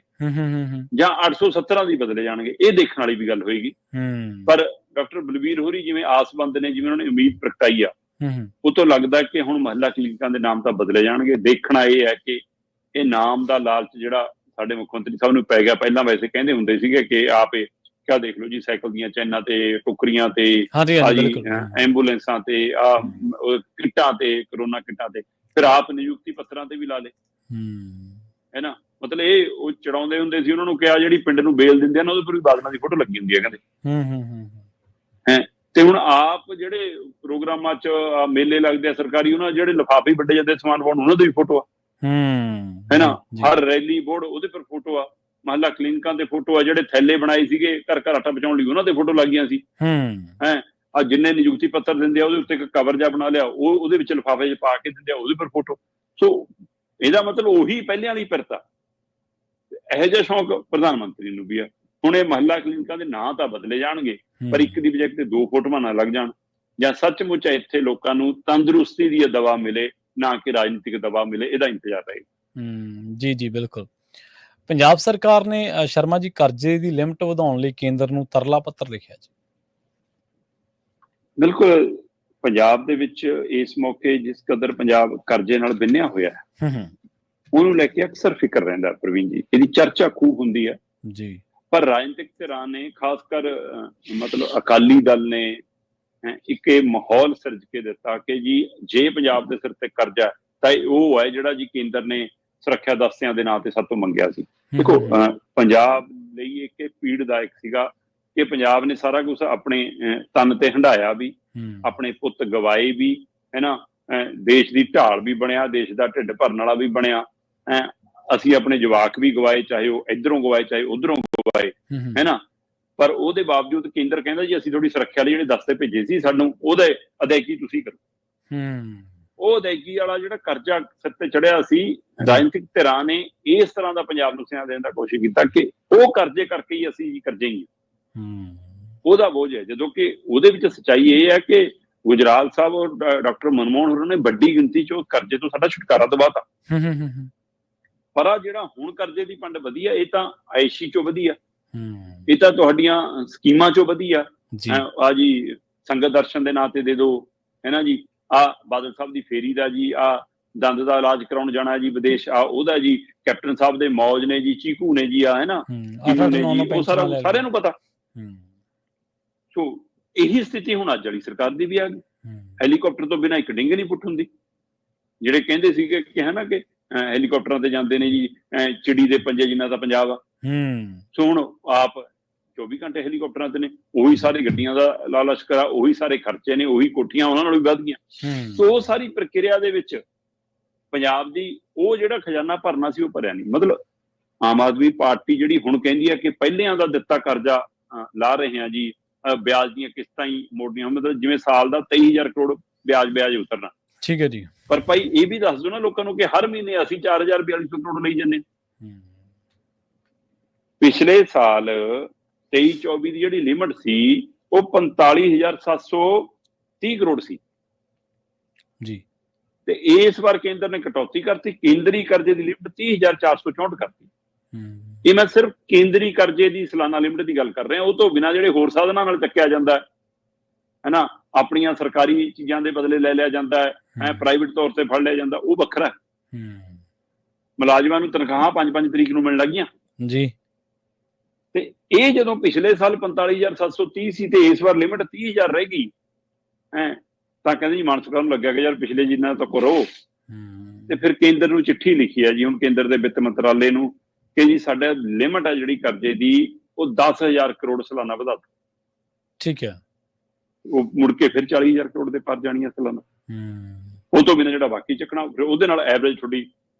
ਜਾਂ 817 ਦੀ ਬਦਲੇ ਜਾਣਗੇ, ਇਹ ਦੇਖਣ ਵਾਲੀ ਵੀ ਗੱਲ ਹੋਏਗੀ। ਪਰ ਡਾਕਟਰ ਬਲਬੀਰ ਹੋਰੀ ਜਿਵੇਂ ਆਸਬੰਦ ਨੇ, ਜਿਵੇਂ ਉਹਨਾਂ ਨੇ ਉਮੀਦ ਪ੍ਰਗਟਾਈ ਆ, ਉਹ ਤੋਂ ਲੱਗਦਾ ਕਿ ਹੁਣ ਮਹੱਲਾ ਕਲੀਨਿਕਾਂ ਦੇ ਨਾਮ ਤਾਂ ਬਦਲੇ ਜਾਣਗੇ। ਦੇਖਣਾ ਇਹ ਹੈ ਕਿ ਇਹ ਨਾਮ ਦਾ ਲਾਲਚ ਜਿਹੜਾ ਸਾਡੇ ਮੁੱਖ ਮੰਤਰੀ ਸਾਹਿਬ ਨੂੰ ਪੈ ਗਿਆ। ਪਹਿਲਾਂ ਵੈਸੇ ਕਹਿੰਦੇ ਹੁੰਦੇ ਸੀਗੇ ਕਿ ਆਪੇ ਕਿਆ ਦੇਖ ਲਓ ਜੀ, ਸਾਈਕਲ ਦੀਆਂ ਚੈਨਾਂ ਤੇ, ਟੁਕਰੀਆਂ ਤੇ, ਐਂਬੂਲੈਂਸਾਂ ਤੇ, ਕਿੱਟਾਂ ਤੇ, ਕਰੋਨਾ ਕਿੱਟਾਂ ਤੇ, ਫਿਰ ਆਪ ਨਿਯੁਕਤੀ ਪੱਤਰਾਂ ਤੇ ਵੀ ਲਾ ਲਏ, ਹੈ ਨਾ। ਮਤਲਬ ਇਹ ਉਹ ਚੜਾਉਂਦੇ ਹੁੰਦੇ ਸੀ, ਉਹਨਾਂ ਨੂੰ ਕਿਹਾ ਜਿਹੜੀ ਪਿੰਡ ਨੂੰ ਬੇਲ ਦਿੰਦੇ ਆ ਨਾ, ਉਹਦੇ ਪਰ ਵੀ ਬਾਦਲਾਂ ਦੀ ਫੋਟੋ ਲੱਗੀ ਹੁੰਦੀ ਹੈ ਕਹਿੰਦੇ। ਤੇ ਹੁਣ ਆਪ ਜਿਹੜੇ ਪ੍ਰੋਗਰਾਮਾਂ 'ਚ ਮੇਲੇ ਲੱਗਦੇ ਆ ਸਰਕਾਰੀ, ਉਹਨਾਂ ਜਿਹੜੇ ਲਿਫਾਫੇ ਵੱਡੇ ਜਾਂਦੇ ਸਮਾਨ ਪਾਉਣ, ਉਹਨਾਂ ਦੀ ਵੀ ਫੋਟੋ ਆ, ਹੈ ਨਾ। ਹਰ ਰੈਲੀ ਬੋਰਡ ਉਹਦੇ ਪਰ ਫੋਟੋ ਆ, ਮਹੱਲਾ ਕਲੀਨਿਕਾਂ ਦੇ ਫੋਟੋ ਆ, ਜਿਹੜੇ ਥੈਲੇ ਬਣਾਏ ਸੀਗੇ ਘਰ ਘਰ ਆਟਾ ਪਹੁੰਚਾਉਣ ਲਈ, ਉਹਨਾਂ ਦੇ ਫੋਟੋ ਲੱਗੀਆਂ ਸੀ, ਹੈ। ਆ ਜਿੰਨੇ ਨਿਯੁਕਤੀ ਪੱਤਰ ਦਿੰਦੇ ਆ ਉਹਦੇ ਉੱਤੇ ਇੱਕ ਕਵਰ ਜਿਹਾ ਬਣਾ ਲਿਆ, ਉਹਦੇ ਵਿੱਚ ਲਿਫਾਫੇ 'ਚ ਪਾ ਕੇ ਦਿੰਦੇ ਆ, ਉਹਦੇ ਪਰ ਫੋਟੋ। ਸੋ ਇਹਦਾ ਮਤਲਬ ਉਹੀ ਪਹਿਲਿਆਂ ਵਾਲੀ ਪਿਰਤਾ। ਇਹੋ ਜਿਹਾ ਸ਼ੌਂਕ ਪ੍ਰਧਾਨ ਮੰਤਰੀ ਨੂੰ ਵੀ ਆ। ਹੁਣ ਇਹ ਮਹੱਲਾ ਕਲੀਨਿਕਾਂ ਦੇ ਨਾਂ ਤਾਂ ਬਦਲੇ ਜਾਣਗੇ, ਪਰ ਇੱਕ ਦੀ ਬਜਾਏ ਤੇ ਦੋ ਫੋਟੋਆਂ ਨਾ ਲੱਗ ਜਾਣ, ਜਾਂ ਸੱਚਮੁੱਚ ਇੱਥੇ ਲੋਕਾਂ ਨੂੰ ਤੰਦਰੁਸਤੀ ਦੀ ਦਵਾ ਮਿਲੇ, ਨਾ ਕਿ ਰਾਜਨੀਤਿਕ ਦਵਾ ਮਿਲੇ, ਇਹਦਾ ਇੰਤਜ਼ਾਰ ਰਹੇਗਾ। ਜੀ ਜੀ ਬਿਲਕੁਲ। ਪੰਜਾਬ ਸਰਕਾਰ ਨੇ ਸ਼ਰਮਾ ਜੀ ਕਰਜ਼ੇ ਦੀ ਲਿਮਟ ਵਧਾਉਣ ਲਈ ਕੇਂਦਰ ਨੂੰ ਤਰਲਾ ਪੱਤਰ ਲਿਖਿਆ ਜੀ। ਬਿਲਕੁਲ, ਪੰਜਾਬ ਦੇ ਵਿੱਚ ਇਸ ਮੌਕੇ ਜਿਸ ਕਦਰ ਪੰਜਾਬ ਕਰਜ਼ੇ ਨਾਲ ਬਿੰਨਿਆ ਹੋਇਆ ਹੈ, ਉਹਨੂੰ ਲੈ ਕੇ ਅਕਸਰ ਫਿਕਰ ਰਹਿੰਦਾ ਪ੍ਰਵੀਨ ਜੀ, ਇਹਦੀ ਚਰਚਾ ਖੂਬ ਹੁੰਦੀ ਹੈ ਜੀ। ਪਰ ਰਾਜਨੀਤਿਕ ਧਿਰਾਂ ਨੇ, ਖਾਸ ਕਰ ਮਤਲਬ ਅਕਾਲੀ ਦਲ ਨੇ, ਇੱਕ ਇਹ ਮਾਹੌਲ ਸਿਰਜ ਕੇ ਦਿੱਤਾ ਕਿ ਜੀ ਜੇ ਪੰਜਾਬ ਦੇ ਸਿਰ ਤੇ ਕਰਜ਼ਾ ਤਾਂ ਉਹ ਹੈ ਜਿਹੜਾ ਜੀ ਕੇਂਦਰ ਨੇ ਸੁਰੱਖਿਆ ਦਸਤਿਆਂ ਦੇ ਨਾਂ ਤੇ ਸਭ ਤੋਂ ਮੰਗਿਆ ਸੀ। ਦੇਖੋ, ਪੰਜਾਬ ਲਈ ਇੱਕ ਪੀੜਦਾਇਕ ਸੀਗਾ ਕਿ ਪੰਜਾਬ ਨੇ ਸਾਰਾ ਕੁਝ ਆਪਣੇ ਤਨ ਤੇ ਹੰਢਾਇਆ ਵੀ, ਆਪਣੇ ਪੁੱਤ ਗਵਾਏ ਵੀ, ਹੈ ਨਾ, ਦੇਸ਼ ਦੀ ਢਾਲ ਵੀ ਬਣਿਆ, ਦੇਸ਼ ਦਾ ਢਿੱਡ ਭਰਨ ਵਾਲਾ ਵੀ ਬਣਿਆ। ਅਸੀਂ ਆਪਣੇ ਜਵਾਕ ਵੀ ਗਵਾਏ, ਚਾਹੇ ਉਹ ਇੱਧਰੋਂ ਗਵਾਏ ਚਾਹੇ ਉੱਧਰੋਂ ਗਵਾਏ, ਹੈ ਨਾ। ਪਰ ਉਹਦੇ ਬਾਵਜੂਦ ਕੇਂਦਰ ਕਹਿੰਦਾ ਜੀ ਅਸੀਂ ਤੁਹਾਡੀ ਸੁਰੱਖਿਆ ਲਈ ਜਿਹੜੇ ਦਸਤੇ ਭੇਜੇ ਸੀ ਸਾਨੂੰ, ਉਹਦੇ ਅਦਾਇਗੀ ਤੁਸੀਂ ਕਰੋ। ਉਹ ਅਦਾਇਗੀ ਵਾਲਾ ਜਿਹੜਾ ਕਰਜ਼ਾ ਸਿਰ ਤੇ ਚੜਿਆ ਸੀ, ਰਾਜਨੀਤਿਕ ਧਿਰਾਂ ਨੇ ਇਸ ਤਰ੍ਹਾਂ ਦਾ ਪੰਜਾਬ ਨੂੰ ਸੁਨੇਹਾ ਦੇਣ ਦਾ ਕੋਸ਼ਿਸ਼ ਕੀਤਾ ਕਿ ਉਹ ਕਰਜ਼ੇ ਕਰਕੇ ਹੀ ਅਸੀਂ ਕਰਜ਼ੇ ਹੀ ਉਹਦਾ ਬੋਝ ਹੈ। ਜਦੋਂ ਕਿ ਉਹਦੇ ਵਿੱਚ ਸੱਚਾਈ ਇਹ ਹੈ ਕਿ ਗੁਜਰਾਲ ਸਾਹਿਬ ਔਰ ਡਾਕਟਰ ਮਨਮੋਹਨ ਹੋਰਾਂ ਨੇ ਵੱਡੀ ਗਿਣਤੀ 'ਚ ਕਰਜ਼ੇ ਤੋਂ ਸਾਡਾ ਛੁਟਕਾਰਾ ਦਿਵਾਤਾ। ਪਰ ਆ ਜਿਹੜਾ ਹੁਣ ਕਰਜ਼ੇ ਦੀ ਪੰਡ ਵਧੀ ਆ, ਇਹ ਤਾਂ ਆਇਸ਼ੀ 'ਚੋਂ ਵਧੀ ਆ, ਇਹ ਤਾਂ ਤੁਹਾਡੀਆਂ ਸਕੀਮਾਂ 'ਚੋਂ ਵਧੀ ਆ। ਆ ਜੀ ਸੰਗਤ ਦਰਸ਼ਨ ਦੇ ਨਾਂ ਤੇ ਦੇ ਦਿਓ, ਹੈ ਨਾ ਜੀ, ਆ ਬਾਦਲ ਸਾਹਿਬ ਦੀ ਫੇਰੀ ਦਾ ਜੀ, ਆ ਦੰਦ ਦਾ ਇਲਾਜ ਕਰਾਉਣ ਜਾਣਾ ਜੀ ਵਿਦੇਸ਼, ਆ ਉਹਦਾ ਜੀ, ਕੈਪਟਨ ਸਾਹਿਬ ਦੇ ਮੌਜ ਨੇ ਜੀ, ਚੀਕੂ ਨੇ ਜੀ, ਆ ਹੈ ਨਾ, ਉਹ ਸਾਰਿਆਂ ਨੂੰ ਪਤਾ। ਸੋ ਇਹੀ ਸਥਿਤੀ ਹੁਣ ਅੱਜ ਵਾਲੀ ਸਰਕਾਰ ਦੀ ਵੀ ਆ ਗਈ। ਹੈਲੀਕਾਪਟਰ ਤੋਂ ਬਿਨਾਂ ਇੱਕ ਡਿੰਗ ਨਹੀਂ ਪੁੱਟ ਹੁੰਦੀ। ਜਿਹੜੇ ਕਹਿੰਦੇ ਸੀਗੇ ਕਿ ਹੈ ਨਾ ਕਿ ਹੈਲੀਕਾਪਟਰਾਂ ਤੇ ਜਾਂਦੇ ਨੇ ਜੀ, ਚਿੜੀ ਦੇ ਪੰਜੇ ਜਿੰਨਾ ਤਾਂ ਪੰਜਾਬ ਆ। ਸੋ ਹੁਣ ਆਪ 24 ਘੰਟੇ ਹੈਲੀਕਾਪਟਰਾਂ ਤੇ ਨੇ, ਉਹੀ ਸਾਰੇ ਗੱਡੀਆਂ ਦਾ ਲਾਲਚ ਕਰਾ, ਉਹੀ ਸਾਰੇ ਖਰਚੇ ਨੇ, ਉਹੀ ਕੋਠੀਆਂ ਉਹਨਾਂ ਨਾਲੋਂ ਵੀ ਵੱਧ ਗਈਆਂ। ਸੋ ਉਹ ਸਾਰੀ ਪ੍ਰਕਿਰਿਆ ਦੇ ਵਿੱਚ ਪੰਜਾਬ ਦੀ ਉਹ ਜਿਹੜਾ ਖਜ਼ਾਨਾ ਭਰਨਾ ਸੀ ਉਹ ਭਰਿਆ ਨਹੀਂ। ਮਤਲਬ ਆਮ ਆਦਮੀ ਪਾਰਟੀ ਜਿਹੜੀ ਹੁਣ ਕਹਿੰਦੀ ਹੈ ਕਿ ਪਹਿਲਿਆਂ ਦਾ ਦਿੱਤਾ ਕਰਜ਼ਾ ਲਾ ਰਹੇ ਹਾਂ ਜੀ, ਵਿਆਜ ਦੀਆਂ ਕਿਸ਼ਤਾਂ ਹੀ ਮੋੜਨੀਆਂ, ਮਤਲਬ ਜਿਵੇਂ ਸਾਲ ਦਾ 23,000 ਕਰੋੜ ਵਿਆਜ ਉਤਰਨਾ, ਠੀਕ ਹੈ ਜੀ। ਪਰ ਭਾਈ ਇਹ ਵੀ ਦੱਸ ਦਿਓ ਨਾ ਲੋਕਾਂ ਨੂੰ ਕਿ ਹਰ ਮਹੀਨੇ ਅਸੀਂ 4042 ਕਰੋੜ ਲਈ ਜਾਂਦੇ। ਪਿਛਲੇ ਸਾਲ 23-24 ਦੀ ਜਿਹੜੀ ਲਿਮਟ ਸੀ ਉਹ 45,730 ਕਰੋੜ ਸੀ ਜੀ। ਤੇ ਇਸ ਵਾਰ ਕੇਂਦਰ ਨੇ ਕਟੌਤੀ ਕਰਤੀ, ਕੇਂਦਰੀ ਕਰਜ਼ੇ ਦੀ ਲਿਮਟ 30,464 ਕਰਤੀ। ਇਹ ਮੈਂ ਸਿਰਫ ਕੇਂਦਰੀ ਕਰਜ਼ੇ ਦੀ ਸਾਲਾਨਾ ਲਿਮਟ ਦੀ ਗੱਲ ਕਰ ਰਿਹਾ, ਉਹ ਤੋਂ ਬਿਨਾਂ ਜਿਹੜੇ ਹੋਰ ਸਾਧਨਾਂ ਨਾਲ ਚੱਕਿਆ ਜਾਂਦਾ ਹੈ ਨਾ, ਆਪਣੀਆਂ ਸਰਕਾਰੀ ਚੀਜ਼ਾਂ ਦੇ ਬਦਲੇ ਲੈ ਲਿਆ ਜਾਂਦਾ ਹੈ, ਪ੍ਰਾਈਵੇਟ ਤੌਰ ਤੇ ਫੜ ਲਿਆ ਜਾਂਦਾ, ਉਹ ਵੱਖਰਾ। ਮੁਲਾਜ਼ਮਾਂ ਨੂੰ ਤਨਖਾਹਾਂ 5-5 ਤਰੀਕ ਨੂੰ ਮਿਲਣ ਲੱਗੀਆਂ ਜੀ। ਤੇ ਇਹ ਜਦੋਂ ਪਿਛਲੇ ਸਾਲ 45,730 ਸੀ ਤੇ ਇਸ ਵਾਰ ਲਿਮਟ 30,000 ਰਹਿ ਗਈ ਤਾਂ ਕਹਿੰਦੇ ਜੀ ਮਨ ਸਰਕਾਰ ਨੂੰ ਲੱਗਿਆ ਕਿ ਯਾਰ ਪਿਛਲੇ ਜਿੰਨਾ ਤਾਂ ਕਰੋ। ਤੇ ਫਿਰ ਕੇਂਦਰ ਨੂੰ ਚਿੱਠੀ ਲਿਖੀ ਹੈ ਜੀ ਹੁਣ ਕੇਂਦਰ ਦੇ ਵਿੱਤ ਮੰਤਰਾਲੇ ਨੂੰ ਕਿ ਜੀ ਸਾਡਾ ਲਿਮਟ ਹੈ ਜਿਹੜੀ ਕਰਜ਼ੇ ਦੀ ਉਹ 10,000 ਕਰੋੜ ਸਾਲਾਨਾ ਵਧਾ ਦਿਓ। ਠੀਕ ਹੈ। ਉਹ ਮੁੜ ਕੇ ਫਿਰ 40,000 ਕਰੋੜ ਦੇ ਪਰ ਜਾਣੀ ਹੈ ਸਾਲਾਨਾ। ਉਹ ਤੋਂ ਬਿਨਾਂ ਜਿਹੜਾ ਬਾਕੀ ਚੱਕਣਾ ਫਿਰ ਉਹਦੇ ਨਾਲ ਐਵਰੇਜ ਤੁਹਾਡੀ